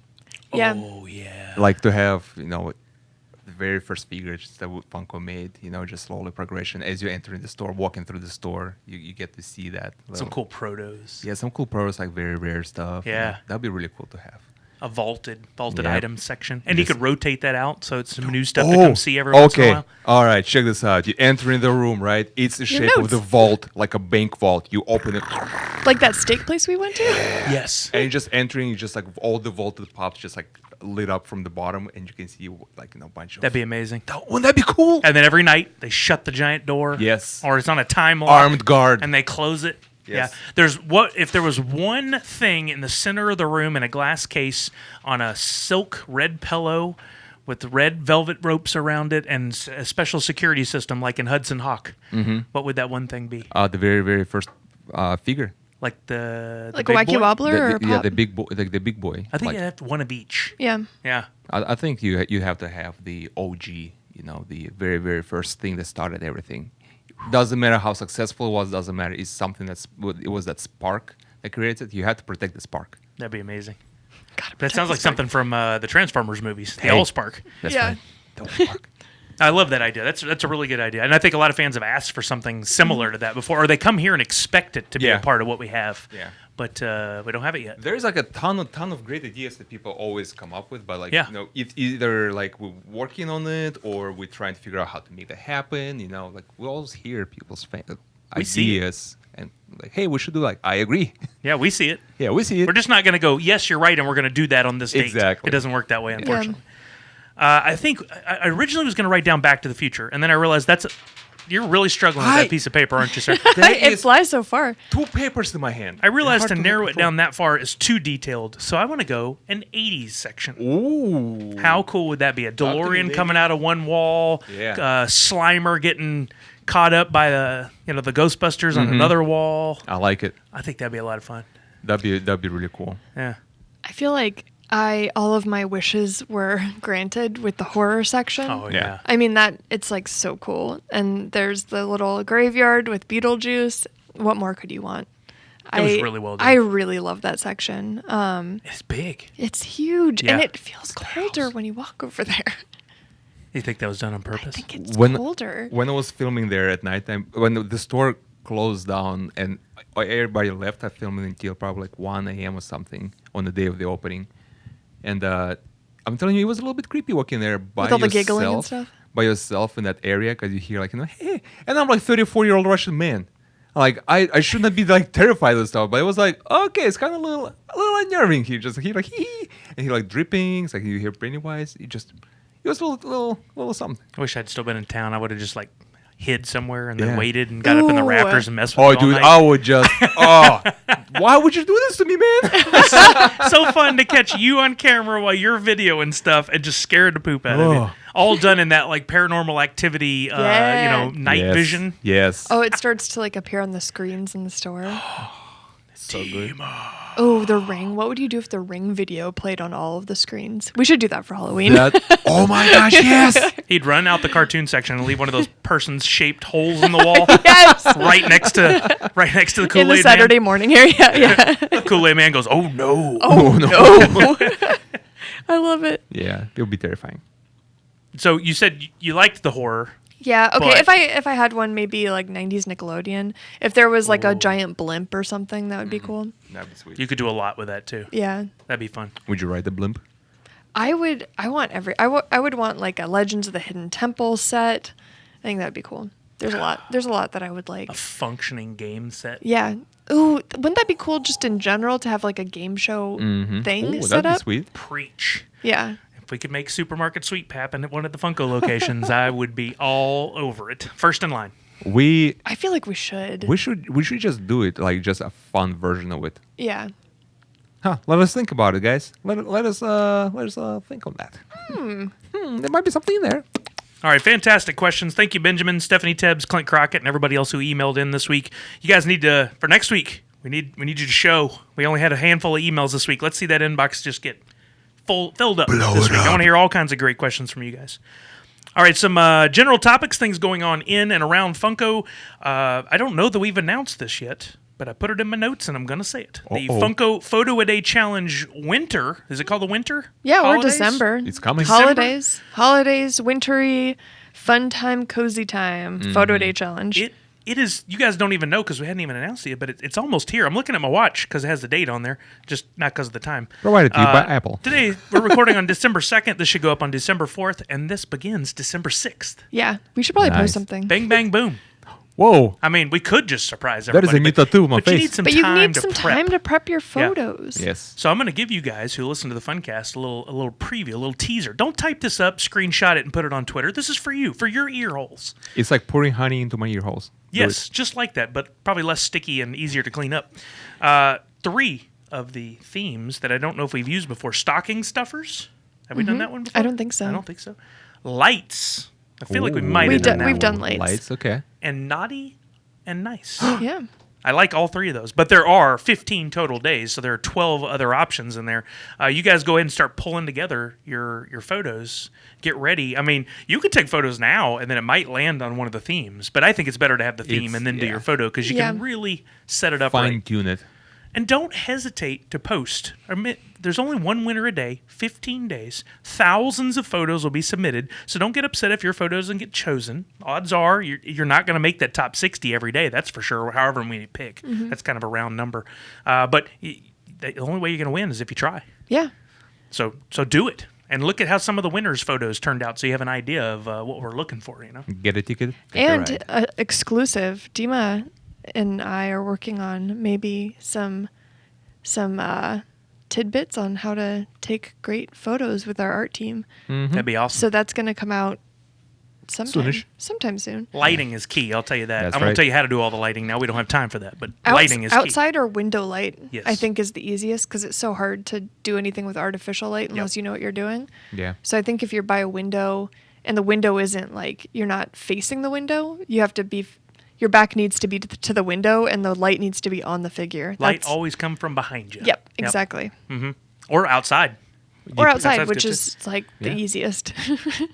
Yeah. Oh, yeah. Like to have, the very first figures that Funko made, just slowly progression. As you enter in the store, walking through the store, you get to see that. Some little- cool protos. Yeah, some cool products, like very rare stuff. Yeah. That'd be really cool to have. A vaulted Yep. items section. And you Yes. could rotate that out so it's some new stuff to come see every once in a okay. while. All right, check this out. You enter in the room, right? It's the shape of notes. the vault, like a bank vault. You open it, Like that steak place we went to? Yes. and you're just entering. You just like all the vaulted pops just like lit up from the bottom, and you can see like a bunch of. That'd be amazing. Wouldn't that be cool? And then every night they shut the giant door. Yes. Or it's on a time lock. Armed guard. And they close it. Yes. Yeah. If there was one thing in the center of the room in a glass case on a silk red pillow with red velvet ropes around it and a special security system like in Hudson Hawk, what would that one thing be? The very very first figure. Like the Like a big wacky boy? wobbler or a Yeah, pop? the big boy. Like the big boy. I think Like, you have one of each. Yeah. Yeah. I think you have to have the OG. The very very first thing that started everything. Doesn't matter how successful it was. Doesn't matter. It's something it was that spark that created it. You have to protect the spark. That'd be amazing. Gotta That protect sounds the like spark. something from the Transformers movies, the Hey. Allspark. That's Yeah. right. The spark. I love that idea. That's a really good idea, and I think a lot of fans have asked for something similar to that before, or they come here and expect it to be Yeah. a part of what we have. Yeah. But we don't have it yet. There's like a ton of great ideas that people always come up with, but like Yeah. it's either like we're working on it or we're trying to figure out how to make that happen. Like we always hear people's We see it. ideas and like, hey, we should do like I agree. Yeah, we see it. Yeah, we see it. We're just not going to go, yes, you're right, and we're going to do that on this date. Exactly. It doesn't work that way, unfortunately. I think I originally was going to write down Back to the Future, and then I realized that's You're really struggling with that piece of paper, aren't you, sir? It flies so far. 2 papers in my hand. I realized Hard to narrow it control. down that far is too detailed, so I want to go an 80s section. Ooh. How cool would that be? A to me, DeLorean baby. coming out of one wall, Yeah. Slimer getting caught up by the Ghostbusters on another wall. I like it. I think that'd be a lot of fun. That'd be really cool. Yeah. I feel like all of my wishes were granted with the horror section. Oh Yeah. yeah. I mean it's like so cool. And there's the little graveyard with Beetlejuice. What more could you want? It was really well done. I really love that section. It's big. It's huge, Yeah. and it feels colder when you walk over there. You think that was done on I purpose? think it's When- colder. When I was filming there at nighttime, when the store closed down and everybody left, I filmed until probably like 1 a.m. or something on the day of the opening. And I'm telling you, it was a little bit creepy walking there by With all the yourself, giggling and stuff? by yourself in that area, because you hear like, hey, and I'm like 34-year-old Russian man. Like I should not be like terrified of stuff, but it was like, okay, it's kind of a little unnerving. He like hee, and he like dripping. It's like you hear Pennywise. It was a little something. I wish I'd still been in town. I would have just like hid somewhere and then Yeah. waited and got up in the Ooh. rafters and messed with Oh, it all dude, night. I would just. Why would you do this to me, man? So fun to catch you on camera while you're videoing stuff and just scared the poop out of you. Oh. All done in that like paranormal activity, Yeah. night Yes. vision. Yes. Oh, it starts to like appear on the screens in the store. so good. Oh, the Ring. What would you do if the Ring video played on all of the screens? We should do that for Halloween. Oh my gosh, yes. He'd run out the cartoon section and leave one of those persons-shaped holes in the wall Yes. right next to the In Kool-Aid the Saturday morning area. Yeah. Man. Kool-Aid Man goes, "Oh no!" Oh no. I love it. Yeah, it would be terrifying. So you said you liked the horror. Yeah. Okay. But- If I had one, maybe like 90s Nickelodeon. If there was like a giant blimp or something, that would be cool. That'd be sweet. You could do a lot with that too. Yeah. That'd be fun. Would you ride the blimp? I would want like a Legends of the Hidden Temple set. I think that'd be cool. There's a lot that I would like. A functioning game set. Yeah. Ooh, wouldn't that be cool just in general to have like a game show thing Ooh, set that'd be up? sweet. Preach. Yeah. If we could make Supermarket Sweep happen at one of the Funko locations, I would be all over it. First in line. I feel like we should. We should just do it, like just a fun version of it. Yeah. Huh? Let us think about it, guys. Let us think on that. There might be something in there. All right, fantastic questions. Thank you, Benjamin, Stephanie Tebbs, Clint Crockett, and everybody else who emailed in this week. You guys need to, for next week, we need you to show. We only had a handful of emails this week. Let's see that inbox just get filled up this week. I want to hear all kinds of great questions from you guys. All right, some general topics, things going on in and around Funko. I don't know that we've announced this yet, but I put it in my notes and I'm going to say it. The Uh-oh. Funko Photo a Day Challenge Winter. Is it called the Winter? Yeah, or Holidays? December. It's coming. Holidays, wintry, fun time, cozy time, photo day challenge. It is. You guys don't even know because we hadn't even announced it yet, but it's almost here. I'm looking at my watch because it has the date on there, just not because of the time. Provided to you by Apple. Today we're recording on December 2nd. This should go up on December 4th, and this begins December 6th. Yeah, we should probably Nice. post something. Bang bang boom. Whoa. I mean, we could just surprise That is everybody. a new tattoo on my but you face. need some But you time need to some prep. time to prep your photos. Yes. So I'm going to give you guys who listen to the Funcast a little preview, a little teaser. Don't type this up, screenshot it, and put it on Twitter. This is for you, for your ear holes. It's like pouring honey into my ear holes. Do Yes, it. just like that, but probably less sticky and easier to clean up. 3 of the themes that I don't know if we've used before. Stocking stuffers. Have we done that one before? I don't think so. I don't think so. Lights. I feel like we Ooh. might have done that We've one. done lights. Lights, okay. And naughty and nice. Yeah. I like all 3 of those, but there are 15 total days, so there are 12 other options in there. You guys go ahead and start pulling together your photos. Get ready. I mean, you could take photos now, and then it might land on one of the themes, but I think it's better to have the theme It's- and then do yeah. your photo because you can Yeah. really set it up Fine right. tune it. And don't hesitate to post. There's only one winner a day, 15 days. Thousands of photos will be submitted, so don't get upset if your photo doesn't get chosen. Odds are you're not going to make that top 60 every day, that's for sure, however many pick. That's kind of a round number. But the only way you're going to win is if you try. Yeah. So do it. And look at how some of the winners' photos turned out so you have an idea of what we're looking for, you know? Get a ticket. take a And ride. exclusive, Dima and I are working on maybe some tidbits on how to take great photos with our art team. That'd be awesome. So that's going to come out sometime soon. Lighting is key. I'll tell you that. That's I'm going right. to tell you how to do all the lighting now. We don't have time for that, but lighting is key. Outside or window light, Yes. I think is the easiest because it's so hard to do anything with artificial light unless you know what you're doing. Yeah. So I think if you're by a window and the window isn't like you're not facing the window, you have to be. Your back needs to be to the window, and the light needs to be on the figure. Light always come from behind you. Yep, exactly. Or outside. Or outside, That's which good is like the easiest.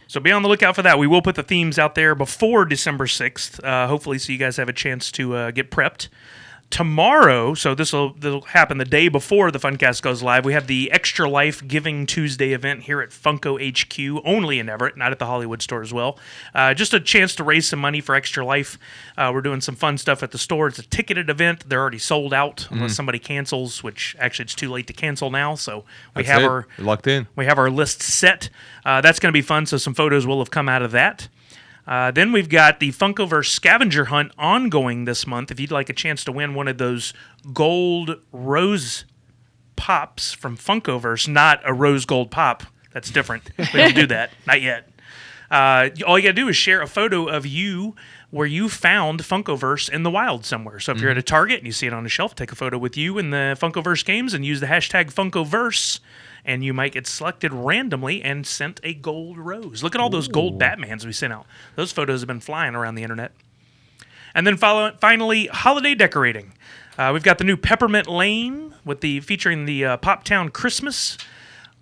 So be on the lookout for that. We will put the themes out there before December 6th, hopefully, so you guys have a chance to get prepped. Tomorrow, so this will happen the day before the Funcast goes live, we have the Extra Life Giving Tuesday event here at Funko HQ, only in Everett, not at the Hollywood store as well. Just a chance to raise some money for Extra Life. We're doing some fun stuff at the store. It's a ticketed event. They're already sold out unless somebody cancels, which actually it's too late to cancel now. So we have You're locked in. we have our list set. That's going to be fun, so some photos will have come out of that. Then we've got the Funkoverse scavenger hunt ongoing this month. If you'd like a chance to win one of those gold rose pops from Funkoverse, not a rose gold pop. That's different. We don't do that. Not yet. All you got to do is share a photo of you where you found Funkoverse in the wild somewhere. So if you're at a Target and you see it on a shelf, take a photo with you in the Funkoverse games and use the hashtag Funkoverse, and you might get selected randomly and sent a gold rose. Look at all those gold Batmans we sent out. Those photos have been flying around the internet. And then finally, holiday decorating. We've got the new Peppermint Lane featuring the Pop Town Christmas.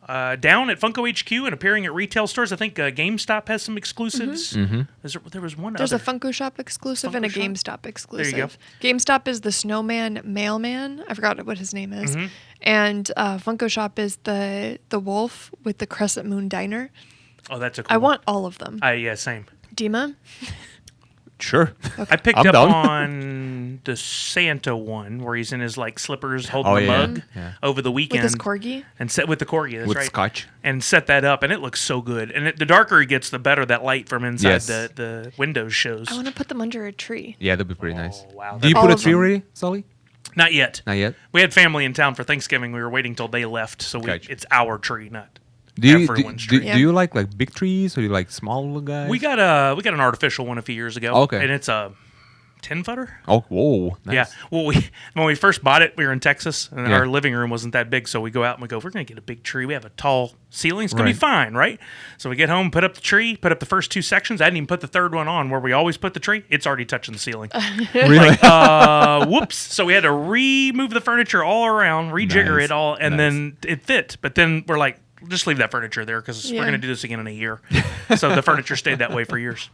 Down at Funko HQ and appearing at retail stores. I think GameStop has some exclusives. There was one There's other. a Funko Shop exclusive and a Funko GameStop exclusive. There you go. GameStop is the Snowman Mailman. I forgot what his name is. And Funko Shop is the wolf with the Crescent Moon Diner. Oh, that's a cool I one. want all of them. Yeah, same. Dima? Sure. I picked I'm up down. on the Santa one where he's in his slippers holding a yeah. mug Yeah. over the With weekend. his corgi? And set with the corgi, that's With right. scotch. And set that up, and it looks so good. And the darker it gets, the better that light from inside Yes. the windows shows. I want to put them under a tree. Yeah, that'd be pretty nice. wow, Do you All put a of tree them. already, Sully? Not yet. Not yet. We had family in town for Thanksgiving. We were waiting till they left, so Gotcha. it's our tree, not Do you everyone's tree. Yeah. do you like big trees or do you like small little guys? We got an artificial one a few years ago. Okay. And it's a 10-footer. Oh, whoa. Nice. Yeah. Well, when we first bought it, we were in Texas, and Yeah. our living room wasn't that big, so we go out and we go, we're going to get a big tree. We have a tall ceiling. It's going to be Right. fine, right? So we get home, put up the tree, put up the first two sections. I didn't even put the third one on where we always put the tree. It's already touching the ceiling. Really? Whoops. So we had to remove the furniture all around, rejigger Nice. it all, and Nice. then it fit. But then we're like, just leave that furniture there because we're Yeah. going to do this again in a year. So the furniture stayed that way for years.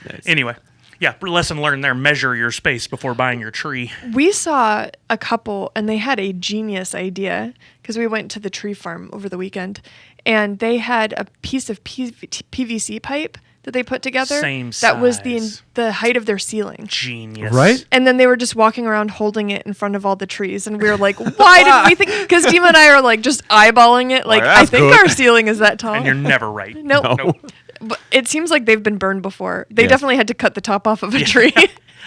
Nice. Anyway, yeah, lesson learned there. Measure your space before buying your tree. We saw a couple, and they had a genius idea because we went to the tree farm over the weekend, and they had a piece of PVC pipe that they put together Same that was size. the height of their ceiling. Genius. Right? And then they were just walking around holding it in front of all the trees, and we were like, "Why didn't we think?" Because Dima and I are like just eyeballing it. Like, I that's think good. our ceiling is that tall. And you're never right. Nope. No. But it seems like they've been burned before. They Yes. definitely had to cut the top off of a tree.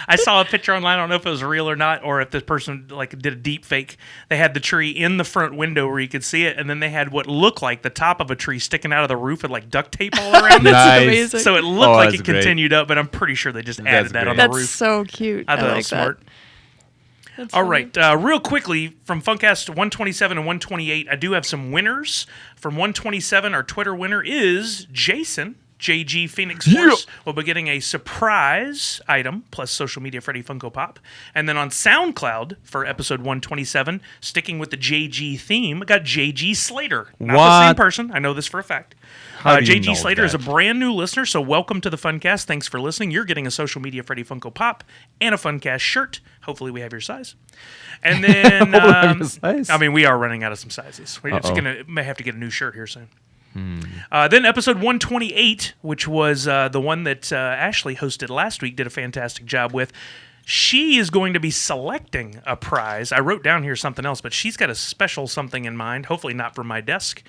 I saw a picture online. I don't know if it was real or not, or if this person did a deep fake. They had the tree in the front window where you could see it, and then they had what looked like the top of a tree sticking out of the roof with like duct tape all around it. That's Nice. amazing. So it looked Oh, like that's it great. continued up, but I'm pretty sure they just added that on great. the That's roof. so cute. I thought that like was smart. That's All funny. right, real quickly from Funkast 127 and 128, I do have some winners. From 127, our Twitter winner is Jason. JG Phoenix Force will be getting a surprise item plus social media Freddy Funko Pop. And then on SoundCloud for episode 127, sticking with the JG theme, I got JG Slater. Not the same What? person. I know this for a fact. How do you JG know Slater is a that? brand new listener, so welcome to the Funcast. Thanks for listening. You're getting a social media Freddy Funko Pop and a Funcast shirt. Hopefully we have your size. And then, Hopefully we have your size. I mean, we are running out of some sizes. We're just may have to get a new shirt here soon. Then episode 128, which was the one that Ashley hosted last week, did a fantastic job with. She is going to be selecting a prize. I wrote down here something else, but she's got a special something in mind, hopefully not for my desk.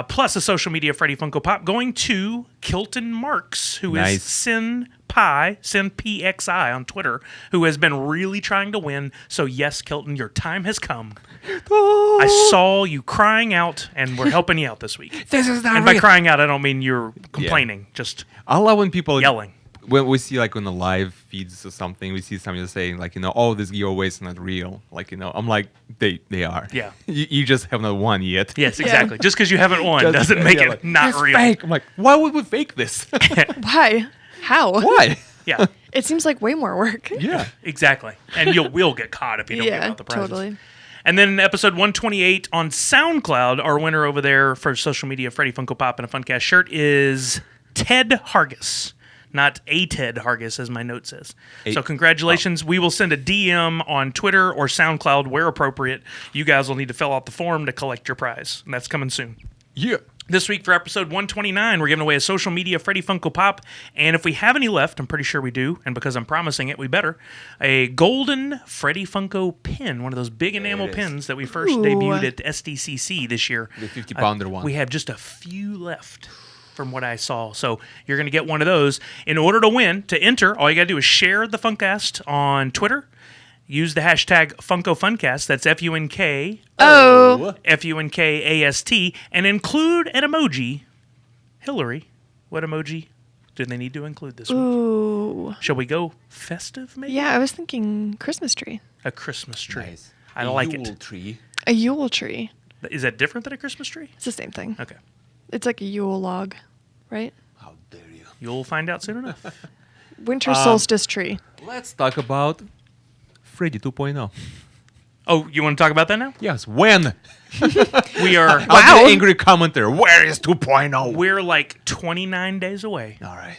Plus a social media Freddy Funko Pop going to Kilton Marks, who is Sin PXI on Twitter, who has been really trying to win. So yes, Kilton, your time has come. I saw you crying out, and we're helping you out this week. This is not and by crying out, I don't mean you're complaining. Just I love when people yelling. When we see like on the live feeds or something, we see somebody saying like, oh, this giveaway is not real. Like, I'm like, they are. Yeah. You just have not won yet. Yes, exactly. Just because you haven't won doesn't make it like, not it's real. Fake. I'm like, why would we fake this? Why? How? Why? Yeah. It seems like way more work. Yeah. Exactly. And we'll get caught if you don't give out the prizes. Totally. And then in episode 128 on SoundCloud, our winner over there for social media, Freddy Funko Pop and a Funcast shirt is Ted Hargis. Not a Ted Hargis, as my note says. So congratulations. We will send a DM on Twitter or SoundCloud where appropriate. You guys will need to fill out the form to collect your prize. And that's coming soon. Yeah. This week for episode 129, we're giving away a social media Freddy Funko Pop. And if we have any left, I'm pretty sure we do. And because I'm promising it, we better. A golden Freddy Funko pin. One of those big enamel pins that we first debuted at SDCC this year. The 50-pounder one. We have just a few left from what I saw. So you're going to get one of those. In order to win, to enter, all you got to do is share the Funkast on Twitter. Use the hashtag Funko Funkast. That's F-U-N-K. F-U-N-K-A-S-T. And include an emoji. Hillary, what emoji do they need to include this week? Ooh. Shall we go festive, maybe? Yeah, I was thinking Christmas tree. A Christmas tree. Nice. I like Yule it. Tree. A Yule tree. Is that different than a Christmas tree? It's the same thing. Okay. It's like a Yule log, right? How dare you? You'll find out soon enough. Winter solstice tree. Let's talk about Freddy 2.0. Oh, you want to talk about that now? Yes. When? We are Wow. The angry commenter. Where is 2.0? we're like 29 days away. All right.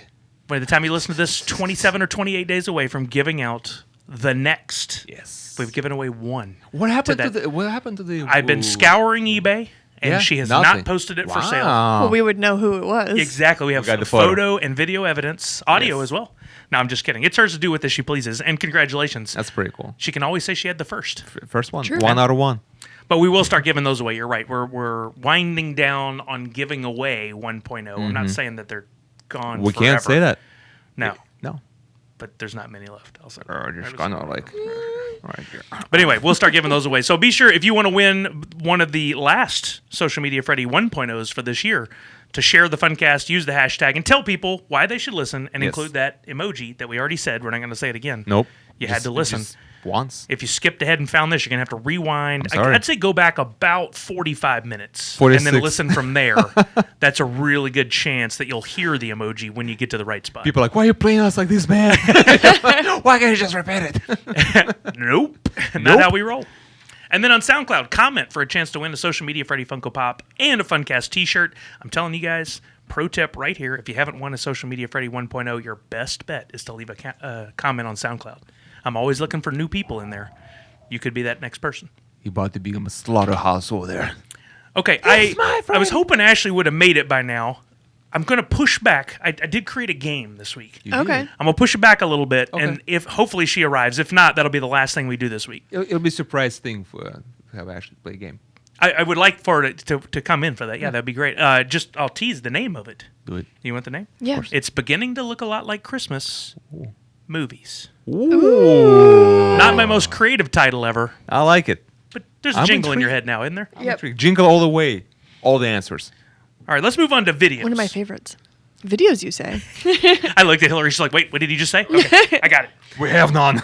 By the time you listen to this, 27 or 28 days away from giving out the next. Yes. We've given away one. What happened to to that- the? What happened to the? I've been scouring eBay, and Yeah, she has nothing. not posted it for sale. Well, we would know who it was. Exactly. We have got the photo and video evidence, audio Yes. as well. No, I'm just kidding. It's hers to do with as she pleases. And congratulations. That's pretty cool. She can always say she had the first. First one. True. 1 out of 1. But we will start giving those away. You're right. We're winding down on giving away 1.0. I'm not saying that they're gone We forever. can't say that. No. No. But there's not many left. I'll say. Just kind of like. All right. But anyway, we'll start giving those away. So be sure, if you want to win one of the last Social Media Freddy 1.0s for this year, to share the Funcast, use the hashtag, and tell people why they should listen, and Yes. include that emoji that we already said. We're not going to say it again. Nope. You had to listen. Just once. If you skipped ahead and found this, you're going to have to rewind. I'm sorry. I'd say go back about 45 minutes 46. and then listen from there. That's a really good chance that you'll hear the emoji when you get to the right spot. People are like, why are you playing us like this, man? Why can't you just repeat it? Nope. Not how we roll. And then on SoundCloud, comment for a chance to win a Social Media Freddy Funko Pop and a Funcast t-shirt. I'm telling you guys, pro tip right here, if you haven't won a Social Media Freddy 1.0, your best bet is to leave a comment on SoundCloud. I'm always looking for new people in there. You could be that next person. You about to become a slaughterhouse over there. Okay, I was hoping Ashley would have made it by now. I'm going to push back. I did create a game this week. You Okay. did. I'm going to push it back a little bit, Okay. and if hopefully she arrives. If not, that'll be the last thing we do this week. It'll be a surprise thing for to have Ashley play a game. I would like for it to come in for that. Yeah, that'd be great. I'll tease the name of it. Do it. You want the name? Yeah. It's beginning to look a lot like Christmas movies. Ooh. Not my most creative title ever, I like it. but there's a I'm jingle in your intrigued. head now, isn't there? Yep. Jingle all the way. All the answers. All right, let's move on to videos. One of my favorites. Videos, you say? I looked at Hillary. She's like, wait, what did you just say? Okay, I got it. We have none.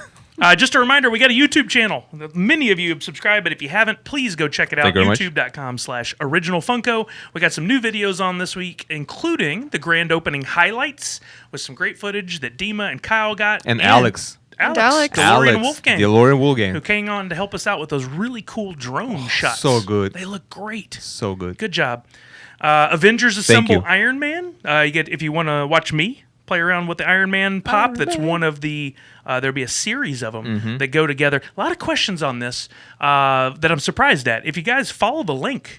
Just a reminder, we got a YouTube channel. Many of you have subscribed, but if you haven't, please go check it out. Thank you very much. YouTube.com/originalfunko. We got some new videos on this week, including the grand opening highlights with some great footage that Dima and Kyle got. And Alex. Alex. DeLorean Wolfgang, DeLorean Wolfgang. who came on to help us out with those really cool drone shots. so good. They look great. So good. Good job. Avengers Assemble you. Iron Man. You get if you want to watch me play around with the Iron Man pop. That's one of the. There'll be a series of them Mm-hmm. that go together. A lot of questions on this that I'm surprised at. If you guys follow the link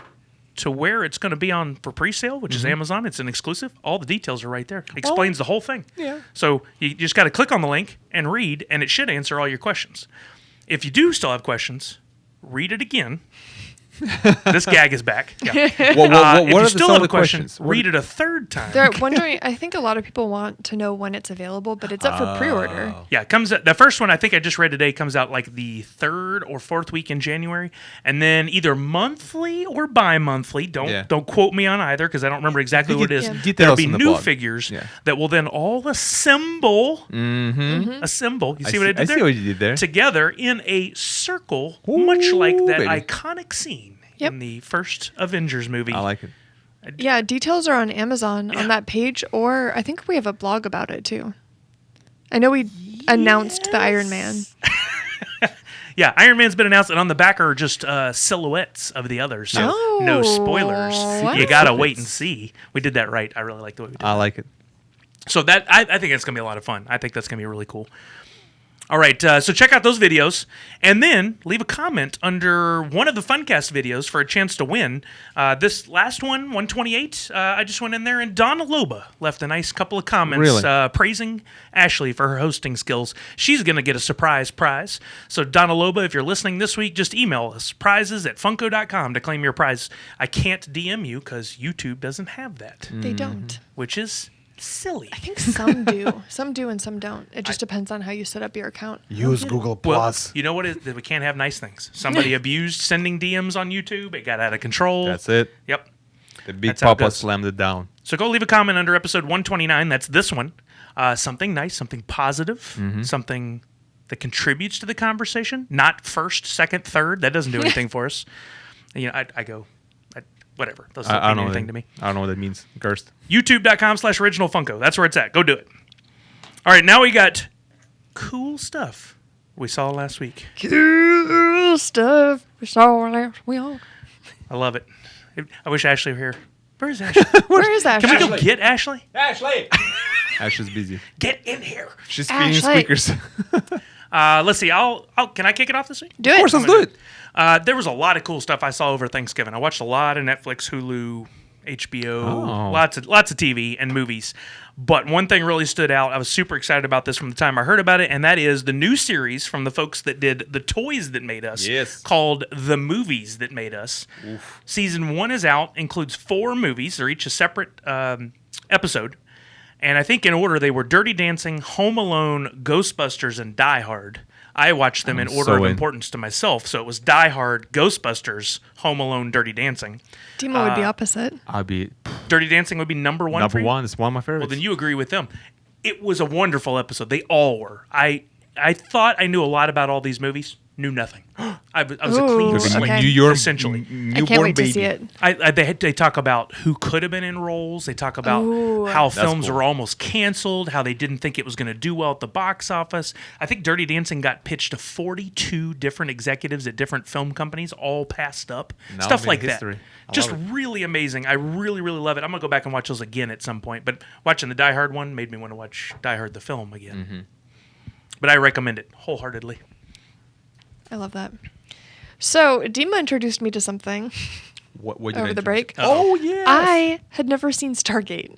to where it's going to be on for pre-sale, which is Amazon. It's an exclusive. All the details are right there. Explains the whole thing. Yeah. So you just got to click on the link and read, and it should answer all your questions. If you do still have questions, read it again. This gag is back. Yeah. If you still have a question, read it a third time. They're wondering, I think a lot of people want to know when it's available, but it's up for pre-order. Yeah, it comes. The first one I think I just read today comes out like the 3rd or 4th week in January, and then either monthly or bi-monthly. Don't quote me on either because I don't remember exactly what it is. Details There'll be in the new blog. figures that will then all assemble. Assemble. You see what I did there? I see what you did there. Together in a circle, much like that baby. iconic scene in the first Avengers movie. I like it. Yeah, details are on Amazon on that page, or I think we have a blog about it too. I know we announced the Iron Man. Yeah, Iron Man's been announced, and on the back are just silhouettes of the others. So no spoilers. What? You gotta wait and see. We did that right. I really like the way we did I that. like it. So that I think it's gonna be a lot of fun. I think that's gonna be really cool. All right, so check out those videos, and then leave a comment under one of the Funcast videos for a chance to win. This last one, 128, I just went in there, and Donna Loba left a nice couple of comments praising Ashley for her hosting skills. She's going to get a surprise prize. So Donna Loba, if you're listening this week, just email us, prizes@funko.com to claim your prize. I can't DM you because YouTube doesn't have that, They don't. which is silly. I think some do. Some do and some don't. It just depends on how you set up your account. Use Google Well, Plus. you know what? That we can't have nice things. Somebody abused sending DMs on YouTube. It got out of control. That's it. Yep. The big That's how it Papa goes. slammed it down. So go leave a comment under episode 129. That's this one. Something nice, something positive, something that contributes to the conversation. Not first, second, third. That doesn't do anything for us. You know, I go, whatever. Doesn't I don't mean know anything to me. I don't know what that means. Cursed. YouTube.com/original Funko. That's where it's at. Go do it. All right, now we got cool stuff we saw last week. Cool stuff. We saw last week. I love it. I wish Ashley were here. Where is Ashley? Where is Ashley? Can we go get Ashley? Ash is busy. Get in here. She's feeding Ashley. squeakers. Let's see. Can I kick it off this week? Do it. Of course, let's do it. There was a lot of cool stuff I saw over Thanksgiving. I watched a lot of Netflix, Hulu, HBO, lots of TV and movies. But one thing really stood out. I was super excited about this from the time I heard about it, and that is the new series from the folks that did The Toys That Made Us, called The Movies That Made Us. Oof. Season 1 is out, includes 4 movies. They're each a separate episode. And I think in order, they were Dirty Dancing, Home Alone, Ghostbusters, and Die Hard. I watched them in order of importance to myself. So it was Die Hard, Ghostbusters, Home Alone, Dirty Dancing. Demo would be opposite. I'll be Dirty Dancing would be number one for number you? one. It's one of my favorites. Well, then you agree with them. It was a wonderful episode. They all were. I thought I knew a lot about all these movies. Knew nothing. I was a clean Ooh, slate, okay. New York, essentially. I can't wait to see it. They talk about who could have been in roles. They talk about how films were almost canceled, how they didn't think it was going to do well at the box office. I think Dirty Dancing got pitched to 42 different executives at different film companies, all passed up. Now Stuff like history. that. Just really amazing. I really, really love it. I'm going to go back and watch those again at some point. But watching the Die Hard one made me want to watch Die Hard the film again. But I recommend it wholeheartedly. I love that. So, Dima introduced me to something What over the break. Oh, yeah. I had never seen Stargate.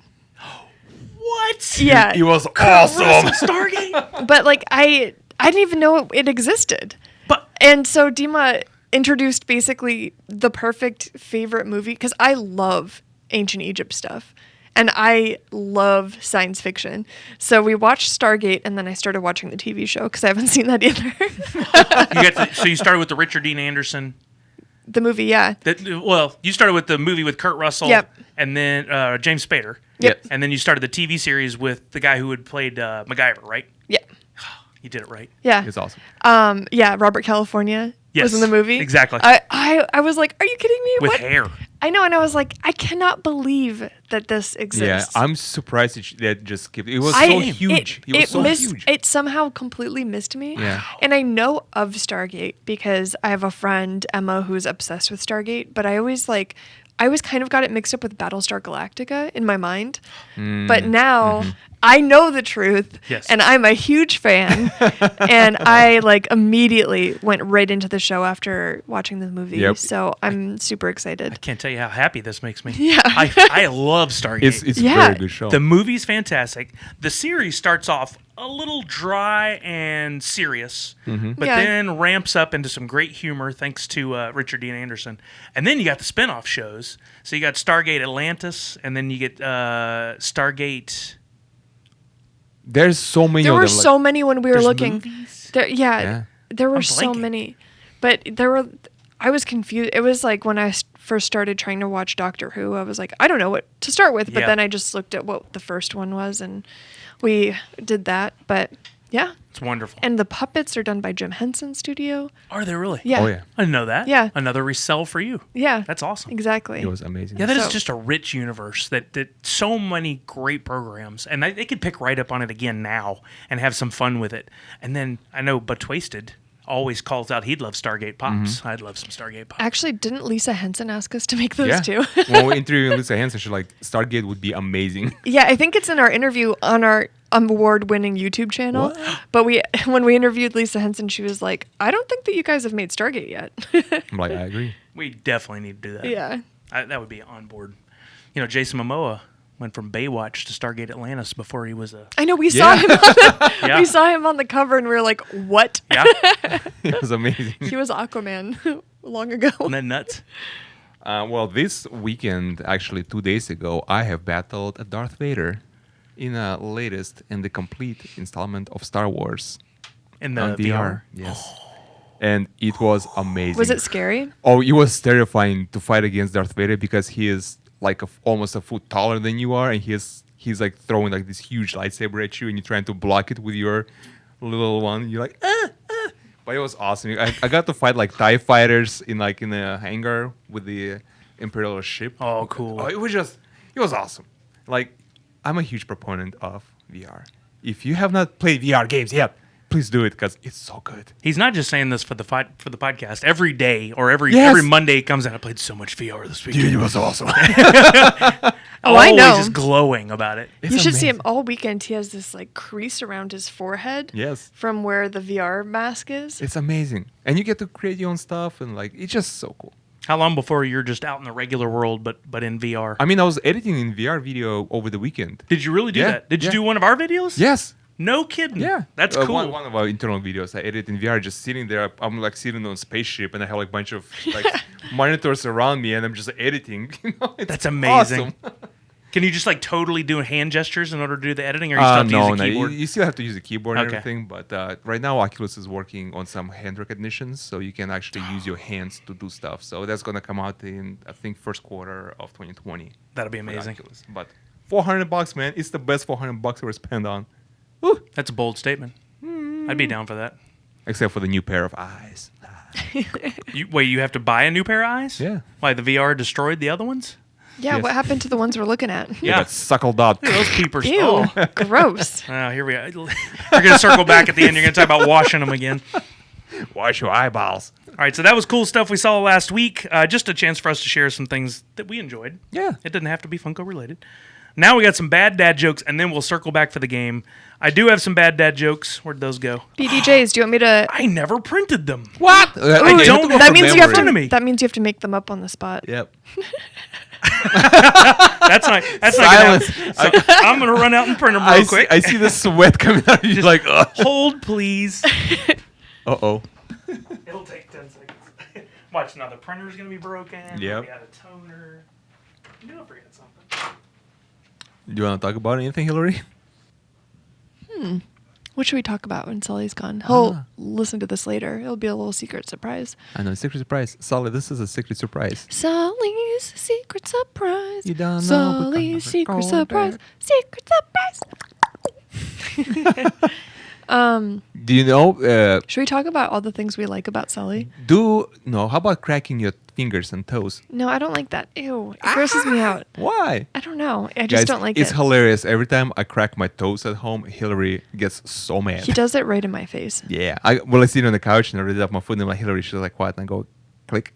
What? Yeah. It was awesome. Stargate? But, like, I didn't even know it existed. And so Dima introduced basically the perfect favorite movie, because I love ancient Egypt stuff. And I love science fiction. So we watched Stargate, and then I started watching the TV show, because I haven't seen that either. So you started with the Richard Dean Anderson. The movie, yeah. You started with the movie with Kurt Russell. Yep. And then James Spader. Yep. And then you started the TV series with the guy who had played MacGyver, right? Yeah. You did it right. Yeah. It's awesome. Yeah, Robert California was in the movie. Exactly. I was like, are you kidding me? With What? hair. I know, and I was like, I cannot believe that this exists. Yeah, I'm surprised that just kept. It was so huge. It was so huge. It somehow completely missed me. Yeah. And I know of Stargate because I have a friend, Emma, who's obsessed with Stargate, but I always kind of got it mixed up with Battlestar Galactica in my mind. But now I know the truth, Yes. and I'm a huge fan, and I like immediately went right into the show after watching the movie. Yep. So I'm super I excited. can't tell you how happy this makes me. Yeah. I love Stargate. It's Yeah. a very good show. The movie's fantastic. The series starts off a little dry and serious, but Yeah. then ramps up into some great humor thanks to Richard Dean Anderson. And then you got the spin-off shows. So you got Stargate Atlantis, and then you get Stargate... There's so many There of were them. so many when we were There's looking. movies? Yeah, there were I'm so blanking. many, but I was confused. It was like when I first started trying to watch Doctor Who, I was like, I don't know what to start with. But Yeah. then I just looked at what the first one was, and we did that. But yeah, It's wonderful. and the puppets are done by Jim Henson Studio. Are they really? Yeah. Oh, yeah. I didn't know that. Yeah. Another resell for you. Yeah, That's awesome. exactly. It was amazing. Yeah, that is So- just a rich universe that so many great programs, and they could pick right up on it again now and have some fun with it. And then I know But Wasted always calls out he'd love Stargate Pops. I'd love some Stargate Pops. Actually, didn't Lisa Henson ask us to make those Yeah. too? When we interviewed Lisa Hansen, she's like, Stargate would be amazing. Yeah, I think it's in our interview on our award-winning YouTube channel. What? But when we interviewed Lisa Henson, she was like, "I don't think that you guys have made Stargate yet." I'm like, I agree. We definitely need to do that. Yeah. That would be on board. You know, Jason Momoa went from Baywatch to Stargate Atlantis before he was a... I know we saw Yeah. him. Yeah. We saw him on the cover, and we were like, "What?" Yeah. It was amazing. He was Aquaman long ago. Isn't that nuts? Well, this weekend, actually 2 days ago, I have battled a Darth Vader in a latest and the complete installment of Star Wars In the on VR. Yes. And it was amazing. Was it scary? Oh, it was terrifying to fight against Darth Vader because he is like almost a foot taller than you are, and he's like throwing like this huge lightsaber at you, and you're trying to block it with your little one. You're like, But it was awesome. I got to fight like TIE fighters in a hangar with the Imperial ship. Oh, cool. Oh, it was awesome. Like, I'm a huge proponent of VR. If you have not played VR games yet, please do it because it's so good. He's not just saying this for the podcast. Every day or every Yes. Monday it comes out. I played so much VR this weekend. Dude, it was awesome. Oh, I know. Just glowing about it. You should see him all weekend. He has this like crease around his forehead. Yes. From where the VR mask is. It's amazing. And you get to create your own stuff, and like, it's just so cool. How long before you're just out in the regular world, but in VR? I mean, I was editing in VR video over the weekend. Did you really do Yeah, that? Did you yeah. do one of our videos? Yes. No kidding. Yeah. That's cool. One of our internal videos, I edit in VR, just sitting there. I'm like sitting on a spaceship, and I have like a bunch of like monitors around me, and I'm just editing. You know, it's That's amazing. awesome. Can you just like totally do hand gestures in order to do the editing, or you still have to No, use a keyboard? you still have to use a keyboard and Okay. everything. But right now, Oculus is working on some hand recognition, so you can actually use your hands to do stuff. So that's gonna come out in, I think, first quarter of 2020. That'll be for amazing. Oculus. But $400, man, it's the best $400 ever spent on. That's a bold statement. I'd be down for that. Except for the new pair of eyes. You have to buy a new pair of eyes? Yeah. Why, the VR destroyed the other ones? Yeah, Yes. what happened to the ones we're looking at? Yeah. Got suckled up. Look at those peepers. Ew, Oh. gross. Here we are. We're going to circle back at the end. You're going to talk about washing them again. Wash your eyeballs. All right, so that was cool stuff we saw last week. Just a chance for us to share some things that we enjoyed. Yeah. It didn't have to be Funko related. Now we got some bad dad jokes, and then we'll circle back for the game. I do have some bad dad jokes. Where'd those go? BDJs, do you want me to? I never printed them. What? Ooh, that means you have to- That means you have to make them up on the spot. Yep. That's not gonna Silence. happen. So I'm gonna run out and print them real quick. I see the sweat coming out. You're like, Hold, please. uh-oh. It'll take 10 seconds. Watch, now the printer's gonna be broken. Yep. We got a toner. You're gonna forget something. Do you want to talk about anything, Hillary? What should we talk about when Sully's gone? He'll listen to this later. It'll be a little secret surprise. I know, secret surprise. Sully, this is a secret surprise. Sully's secret surprise. You don't know, Sully's we're secret gonna go surprise. there. Secret surprise. Do you know, Should we talk about all the things we like about Sully? how about cracking your fingers and toes? No, I don't like that. Ew, it grosses me out. Why? I don't know. I just Guys, don't like it's it. hilarious. Every time I crack my toes at home, Hillary gets so mad. He does it right in my face. Yeah. I sit on the couch and I read up my foot and I'm like, Hillary, she's like, what? And I go, click.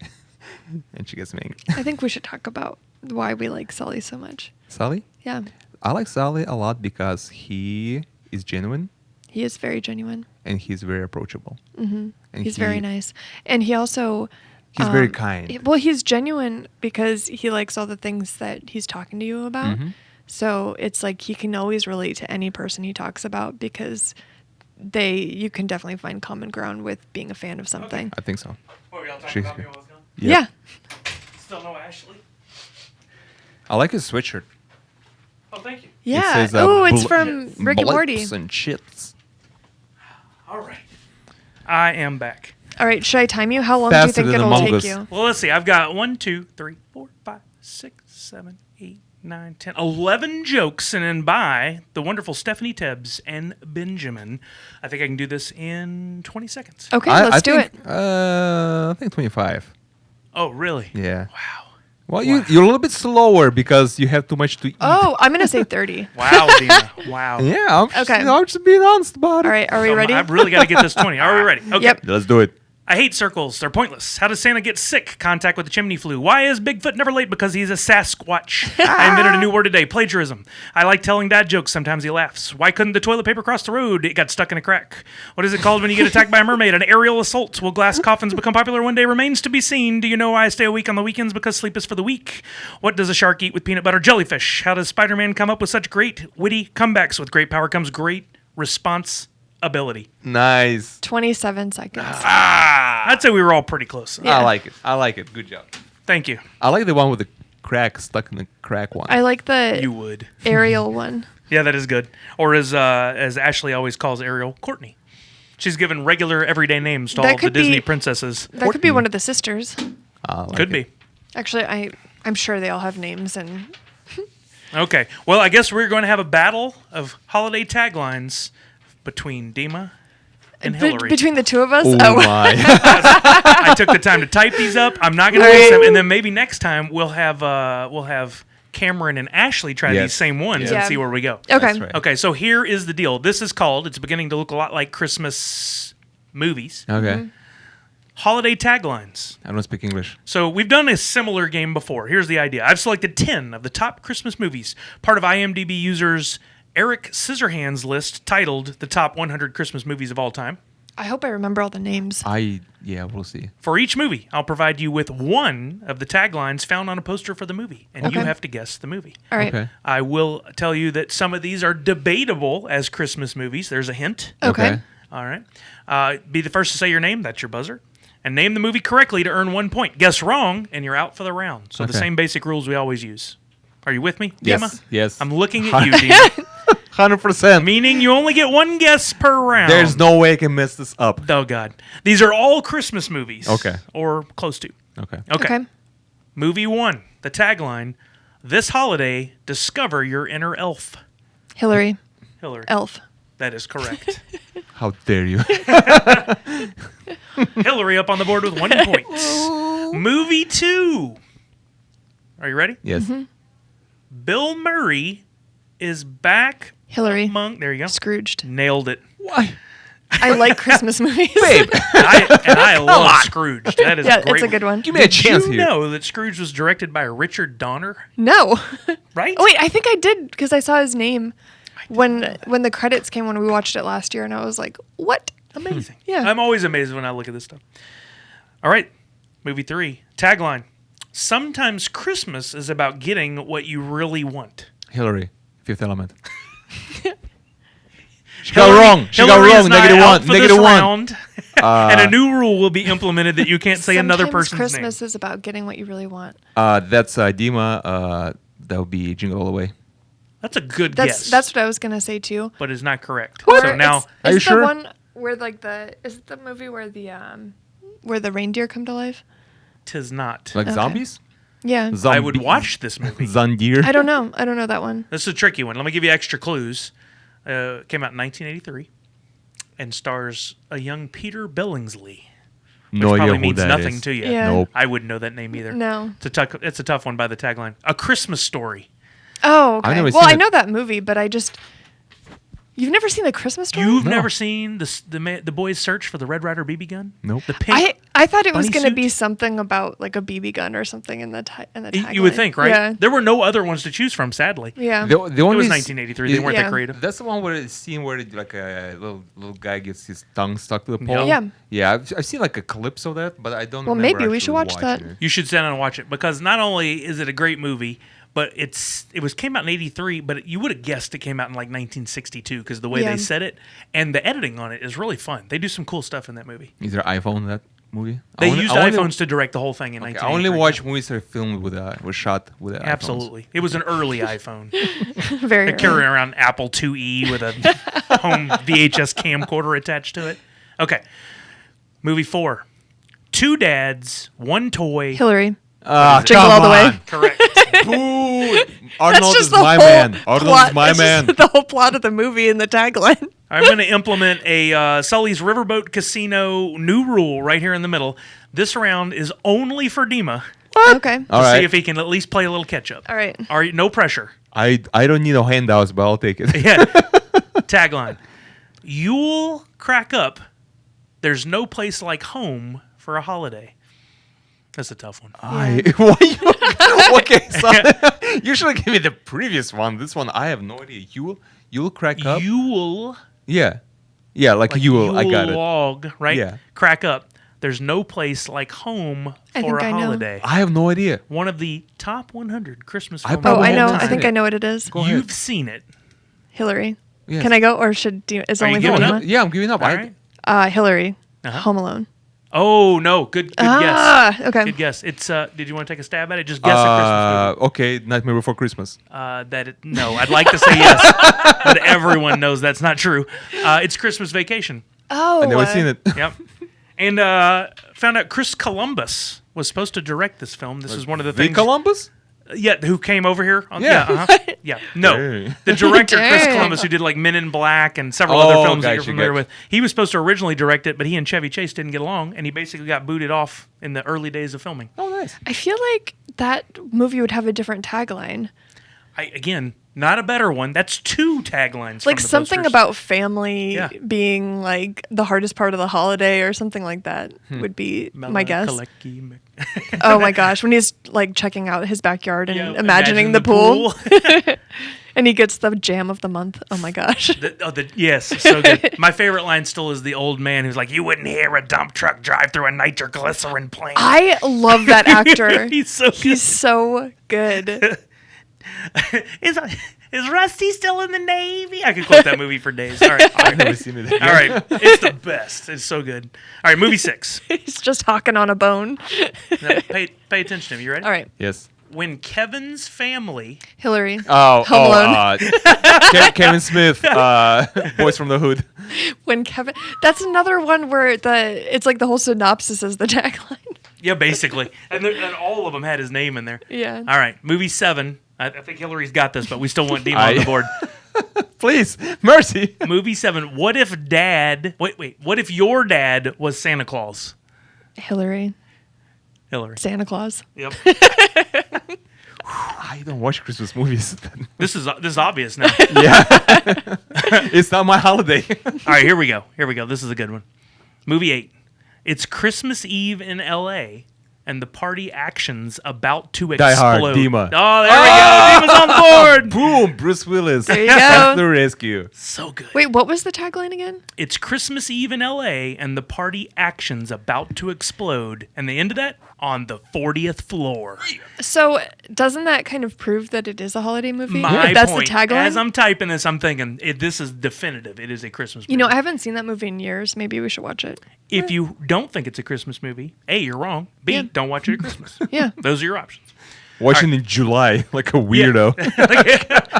And she gets me angry. I think we should talk about why we like Sully so much. Sully? Yeah. I like Sally a lot because he is genuine He is very genuine. and he's very approachable. Hmm. And He's very nice. And he also... He's very kind. Well, he's genuine because he likes all the things that he's talking to you about. Mm-hmm. So it's like he can always relate to any person he talks about because you can definitely find common ground with being a fan of something. I think so. What were y'all talking She's about me here. while I was gone? Yeah. Still no Ashley. I like his sweatshirt. Oh, thank you. Yeah. It says, Oh, it's bl- from Rick and Morty. blips and shits. All right. I am back. All right. Should I time you? How long do you Faster think than it'll Among take Us. you? Well, let's see. I've got 1, 2, 3, 4, 5, 6, 7, 8, 9, 10, 11 jokes, and then by the wonderful Stephanie Tebbs and Benjamin, I think I can do this in 20 seconds. Okay, I let's do think, it. I think 25. Oh, really? Yeah. Wow. Well, you're a little bit slower because you have too much to eat. Oh, I'm going to say 30. Wow, Dina. Wow. Yeah, Okay. I'm just being honest about it. All right. Are we ready? I've really got to get this 20. Are we ready? Okay. Yep. Let's do it. I hate circles. They're pointless. How does Santa get sick? Contact with the chimney flue. Why is Bigfoot never late? Because he's a Sasquatch. I invented a new word today, plagiarism. I like telling dad jokes. Sometimes he laughs. Why couldn't the toilet paper cross the road? It got stuck in a crack. What is it called when you get attacked by a mermaid? An aerial assault. Will glass coffins become popular one day? Remains to be seen. Do you know why I stay awake on the weekends? Because sleep is for the weak. What does a shark eat with peanut butter? Jellyfish. How does Spider-Man come up with such great, witty comebacks? With great power comes great response ability. Nice. 27 seconds. I'd say we were all pretty close. Yeah. I like it. I like it. Good job. Thank you. I like the one with the crack stuck in the crack one. I like the You would. Ariel one. Yeah, that is good. Or as Ashley always calls Ariel, Courtney. She's given regular everyday names to That all of the could be- Disney princesses. That could be one of the sisters. I like Could it. be. Actually, I'm sure they all have names and Okay. Well, I guess we're going to have a battle of holiday taglines between Dima and Hillary. between the two of us. Oh my. I took the time to type these up. I'm not going to waste them, and then maybe next time we'll have Cameron and Ashley try Yes. these same ones Yes. and Yeah. see where we go. Okay. That's right. Okay, so here is the deal. This is called. It's beginning to look a lot like Christmas movies. Okay. Holiday taglines. I don't speak English. So we've done a similar game before. Here's the idea. I've selected 10 of the top Christmas movies, part of IMDb users Eric Scissorhands' list titled The Top 100 Christmas Movies of All Time. I hope I remember all the names. We'll see. For each movie, I'll provide you with one of the taglines found on a poster for the movie, and you Okay. have to guess the movie. All right. Okay. I will tell you that some of these are debatable as Christmas movies. There's a hint. Okay. All right. Be the first to say your name. That's your buzzer. And name the movie correctly to earn 1 point. Guess wrong, and you're out for the round. So the Okay. same basic rules we always use. Are you with me, Yes. Dima? Yes. I'm looking at you, Dima. 100%. Meaning you only get one guess per round. There's no way I can mess this up. Oh, God. These are all Christmas movies. Okay. Or close to. Okay. Okay. Movie 1. The tagline, this holiday, discover your inner elf. Hillary. Hillary. Elf. That is correct. How dare you? Hillary up on the board with 1 point. Movie 2. Are you ready? Yes. Mm-hmm. Bill Murray is back Hillary. among... There you go. Scrooged. Nailed it. Why? I like Christmas movies. Babe, I love Scrooge. That is Yeah, a great it's a good one. give me a chance Did you here. know that Scrooge was directed by Richard Donner? No. Right? Oh wait, I think I did because I saw his name when the credits came when we watched it last year, and I was like, "What?" Amazing. Yeah. I'm always amazed when I look at this stuff. All right. Movie 3. Tagline. Sometimes Christmas is about getting what you really want. Hillary, Fifth Element. She Hillary- got wrong. She got Hillary is wrong. not Negative out one. for Negative this one. round. And a new rule will be implemented that you can't say another Sometimes person's Christmas name. is about getting what you really want. That's Dima. That would be Jingle All the Way. That's a good That's guess. that's what I was gonna say too. but is not correct. Or So now Are you is sure? the one where like is it the movie where the reindeer come to life? 'tis not. Like Okay. zombies? Yeah. I would watch this movie. Zandir. I don't know. I don't know that one. This is a tricky one. Let me give you extra clues. Came out in 1983 and stars a young Peter Billingsley. Which No idea probably who means that nothing is. to you. Yeah. Nope. I wouldn't know that name either. No. It's a tough one by the tagline. A Christmas Story. Oh, I've okay. never Well, seen I it. know that movie, but I just You've never seen The Christmas Story? You've No. never seen the boys' search for the Red Ryder BB gun? Nope. The pink. I thought it was bunny going to suit? be something about like a BB gun or something in the tagline. You would think, right? Yeah. There were no other ones to choose from, sadly. Yeah. The It only was 1983. They weren't Yeah. that creative. That's the one where it's scene where like a little guy gets his tongue stuck to the pole. Yeah. Yeah, I've seen like a clips of that, but I don't. Well, remember maybe we actually should watch that. watching it. You should sit down and watch it because not only is it a great movie, but came out in 83, but you would have guessed it came out in like 1962 because the way Yeah. they said it and the editing on it is really fun. They do some cool stuff in that movie. Is there iPhone in that movie? They I only- used I only- iPhones to direct the whole thing in Okay, 1983. I only watch movies that are filmed with was shot with iPhones. Absolutely. It was an early iPhone. Very They're early. carrying around Apple IIe with a home VHS camcorder attached to it. Okay. Movie 4. 2 dads, 1 toy. Hillary. Jingle all the way. Correct. Boo! That's Arnold just is the my whole man. Arnold plot. is my It's man. just the whole plot of the movie and the tagline. I'm going to implement a Sully's Riverboat Casino new rule right here in the middle. This round is only for Dima Okay. All to right. see if he can at least play a little catch up. All right. No pressure. I don't need no handouts, but I'll take it. Yeah. Tagline. You'll crack up. There's no place like home for a holiday. That's a tough one. Why you? Okay, so you should give me the previous one. This one, I have no idea. You'll crack up. You'll. Yeah, like Yule. I got it. Log, right? Yeah. Crack up. There's no place like home I for think a I know. holiday. I have no idea. One of the top 100 Christmas I films. probably Oh, I won't know. have I think it. I know what it is. Go ahead. You've seen it. Hillary. Yes. Can I go or should it's Are you only for giving Dima? up? Yeah, I'm giving up. All right. Hillary. Uh-huh. Home Alone. Oh no, good guess. Okay. Good guess. It's did you want to take a stab at it? Just guess a Christmas movie. Okay, Nightmare Before Christmas. No, I'd like to say yes, but everyone knows that's not true. It's Christmas Vacation. Oh. I've never seen it. Yep. And found out Chris Columbus was supposed to direct this film. This is one of the The things. Columbus? Yeah, who came over here? Yeah. Yeah. No, Dang. the director Chris Dang. Columbus, who did like Men in Black and several other films that you're gotcha, familiar gotcha. with. He was supposed to originally direct it, but he and Chevy Chase didn't get along, and he basically got booted off in the early days of filming. Oh, nice. I feel like that movie would have a different tagline. Again, not a better one. That's 2 taglines. Like from the something posters. about family Yeah. being like the hardest part of the holiday or something like that would be my guess. Melakaleki. Oh my gosh, when he's like checking out his backyard and Yeah, imagining imagine the pool, pool. and he gets the jam of the month. Oh my gosh. Yes, so good. My favorite line still is the old man who's like, "You wouldn't hear a dump truck drive through a nitroglycerin plant." I love that actor. He's so good. He's so good. Is Rusty still in the Navy? I could quote that movie for days. All right. I've never seen it. All right. It's the best. It's so good. All right, movie 6. He's just hawking on a bone. Now, pay attention to me. You ready? All right, Yes. When Kevin's family... Hillary. Oh, Home Alone. Kevin Smith, Boys from the Hood. When Kevin, that's another one where it's like the whole synopsis is the tagline. Yeah, basically. And all of them had his name in there. Yeah. All right, movie 7. I think Hillary's got this, but we still want Dima on the board. Please, mercy. Movie 7. What if Dad... Wait. What if your dad was Santa Claus? Hillary. Hillary. Santa Claus. Yep. I don't watch Christmas movies. This is obvious now. Yeah. It's not my holiday. All right, here we go. This is a good one. Movie 8. It's Christmas Eve in L.A., and the party action's about to explode. Die Hard, Dima. Oh, there we go. Dima's on board. Boom, Bruce Willis. There you Back to go. the rescue. So good. Wait, what was the tagline again? It's Christmas Eve in L.A., and the party action's about to explode. And the end of that, on the 40th floor. So doesn't that kind of prove that it is a holiday movie? My If that's point. the tagline. As I'm typing this, I'm thinking, this is definitive. It is a Christmas movie. You know, I haven't seen that movie in years. Maybe we should watch it. If you don't think it's a Christmas movie, A, you're wrong. B, Yeah. don't watch it at Christmas. Yeah. Those are your options. Watching in July like a weirdo.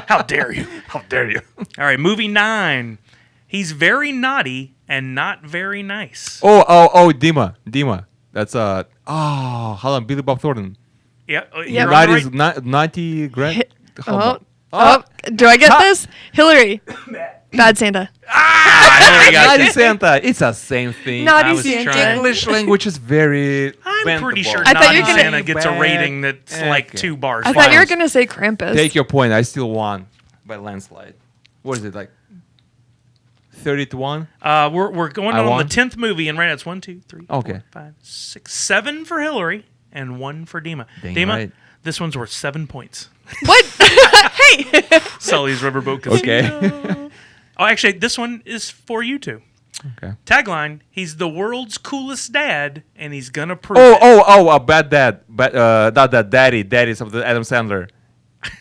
How dare you? How dare you? All right, movie 9. He's very naughty and not very nice. Oh, Dima. That's hold on, Billy Bob Thornton. Yeah, Yeah, you're on the 90s, right- 90 grand. Hold Oh, on. do I get this? Hillary. Bad Santa. Hillary got Naughty you. Santa. It's the same thing. Naughty I was Santa. trying. English language is very. I'm pretty sure I thought Naughty you were gonna- Santa gets a rating that's like Okay. 2 bars. I thought you were Fine. going to say Krampus. Take your point. I still won by landslide. What is it like? 30-1. We're going I on won? the 10th movie, and right now it's 1, 2, 3, 4, Okay. 5, 6, 7 for Hillary, and 1 for Dima. Dang Dima, right. this one's worth 7 points. What? Hey. Sully's Riverboat Casino. Okay. Oh, actually, this one is for you two. Okay. Tagline: he's the world's coolest dad, and he's gonna prove Oh, it. a bad dad. Not that daddy's of the Adam Sandler.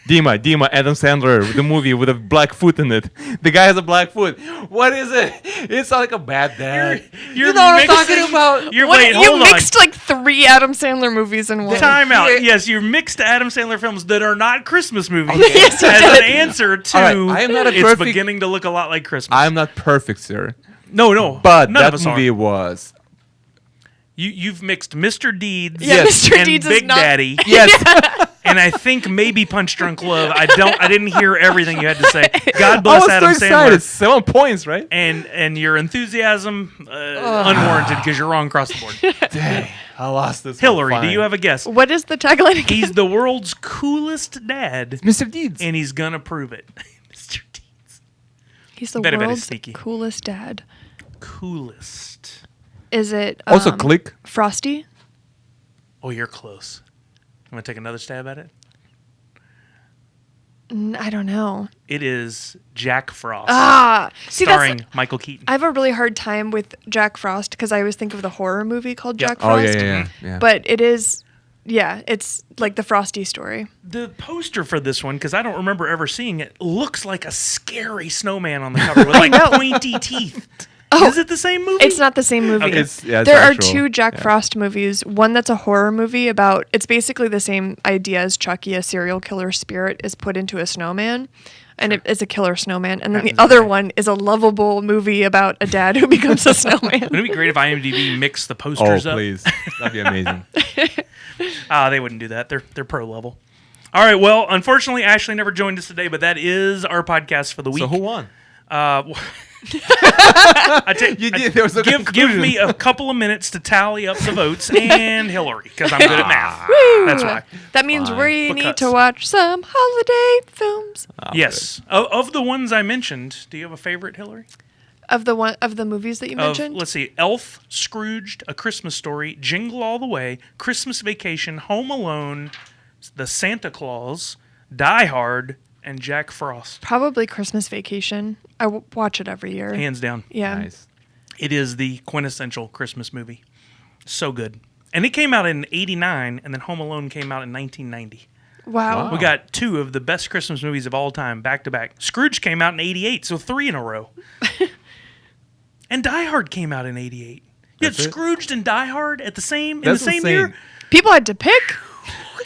Dima, Adam Sandler, the movie with a black foot in it. The guy has a black foot. What is it? It's like a bad dad. You're you know what I'm mixing- talking about? You're What? wait, You hold on. mixed like 3 Adam Sandler movies in one. Time out. Yeah. Yes, you mixed Adam Sandler films that are not Christmas movies Yes, you as did. an answer to. All right, I am not a it's perfect- beginning to look a lot like Christmas. I'm not perfect, sir. no, But none that of us movie are. was. You've mixed Mr. Deeds Yeah, Yes. Mr. and Deeds Big is not. Daddy, Yes. and I think maybe Punch Drunk Love. I didn't hear everything you had to say. God I bless was Adam so excited. Sandler. 7 points, right? And your enthusiasm unwarranted because you're wrong across the board. Dang. I lost this. Hillary, one. do you have a guess? What is the tagline again? He's the world's coolest dad, Mr. Deeds? and he's gonna prove it. Mr. Deeds. He's the Better, world's sneaky. coolest dad. Coolest. Is it Also, Click. Frosty? Oh, you're close. I'm gonna take another stab at it. I don't know. It is Jack Frost, See, starring that's. Michael Keaton. I have a really hard time with Jack Frost because I always think of the horror movie called Yep. Jack Oh, Frost. yeah. But it is, yeah, it's like the Frosty story. The poster for this one, because I don't remember ever seeing it, looks like a scary snowman on the cover with like know. pointy teeth. Oh. Is it the same movie? It's not the same movie. Okay. It's there are actual. 2 Jack Yeah. Frost movies. One that's a horror movie about, it's basically the same idea as Chucky, a serial killer spirit is put into a snowman. And it is a killer snowman. And then the Happens other today. one is a lovable movie about a dad who becomes a snowman. Wouldn't it be great if IMDb mixed the Oh, posters up? please. That'd be amazing. They wouldn't do that. They're pro level. All right. Well, unfortunately, Ashley never joined us today, but that is our podcast for the week. So who won? You did- there was a give conclusion. me a couple of minutes to tally up the votes and Hillary because I'm good at math. That's why. That means Fine. we need Because- to watch some holiday films. Yes. Of the ones I mentioned, do you have a favorite, Hillary? Of the movies that you mentioned? Let's see. Elf, Scrooged, A Christmas Story, Jingle All the Way, Christmas Vacation, Home Alone, The Santa Claus, Die Hard, and Jack Frost. Probably Christmas Vacation. I watch it every year. Hands down. Yeah. Nice. It is the quintessential Christmas movie. So good. And it came out in 89, and then Home Alone came out in 1990. Wow. We got 2 of the best Christmas movies of all time, back to back. Scrooge came out in 88, so 3 in a row. And Die Hard came out in 88. You had That's it? Scrooged and Die Hard at the same That's in the same insane. year? People had to pick.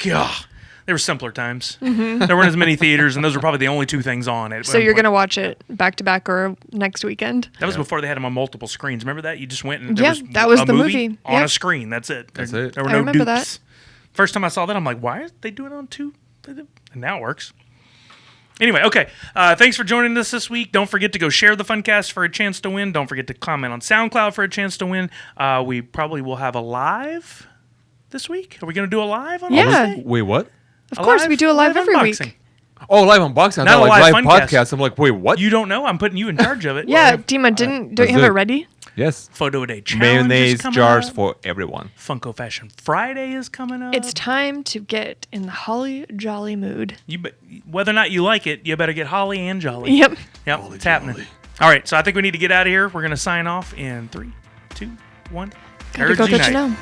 God. There were simpler times. There weren't as many theaters, and those were probably the only 2 things on it. So you're going to watch it back to back or next weekend? That was before they had them on multiple screens. Remember that? You just went and Yeah, there was that was a the movie movie. on Yeah. a screen. That's it. That's there, it. There were I no remember dupes. that. First time I saw that, I'm like, why are they doing it on 2? And now it works. Anyway, okay. Thanks for joining us this week. Don't forget to go share the Funcast for a chance to win. Don't forget to comment on SoundCloud for a chance to win. We probably will have a live this week. Are we going to do a live on Yeah. Wednesday? Wait, what? Of course, we do a live every unboxing. week. Oh, live unboxing. I Not thought a like live live Funcast. podcast. I'm like, wait, what? You don't know? I'm putting you in charge of it. Yeah, Dima, don't you That's have it. it ready? Yes. Photo a Day challenge is Mayonnaise coming jars up. for everyone. Funko Fashion Friday is coming up. It's time to get in the holly jolly mood. Whether or not you like it, you better get holly and jolly. Yep. Yep, it's happening. All right, so I think we need to get out of here. We're going to sign off in 3, 2, 1. Gotta go Thursday get you night. know.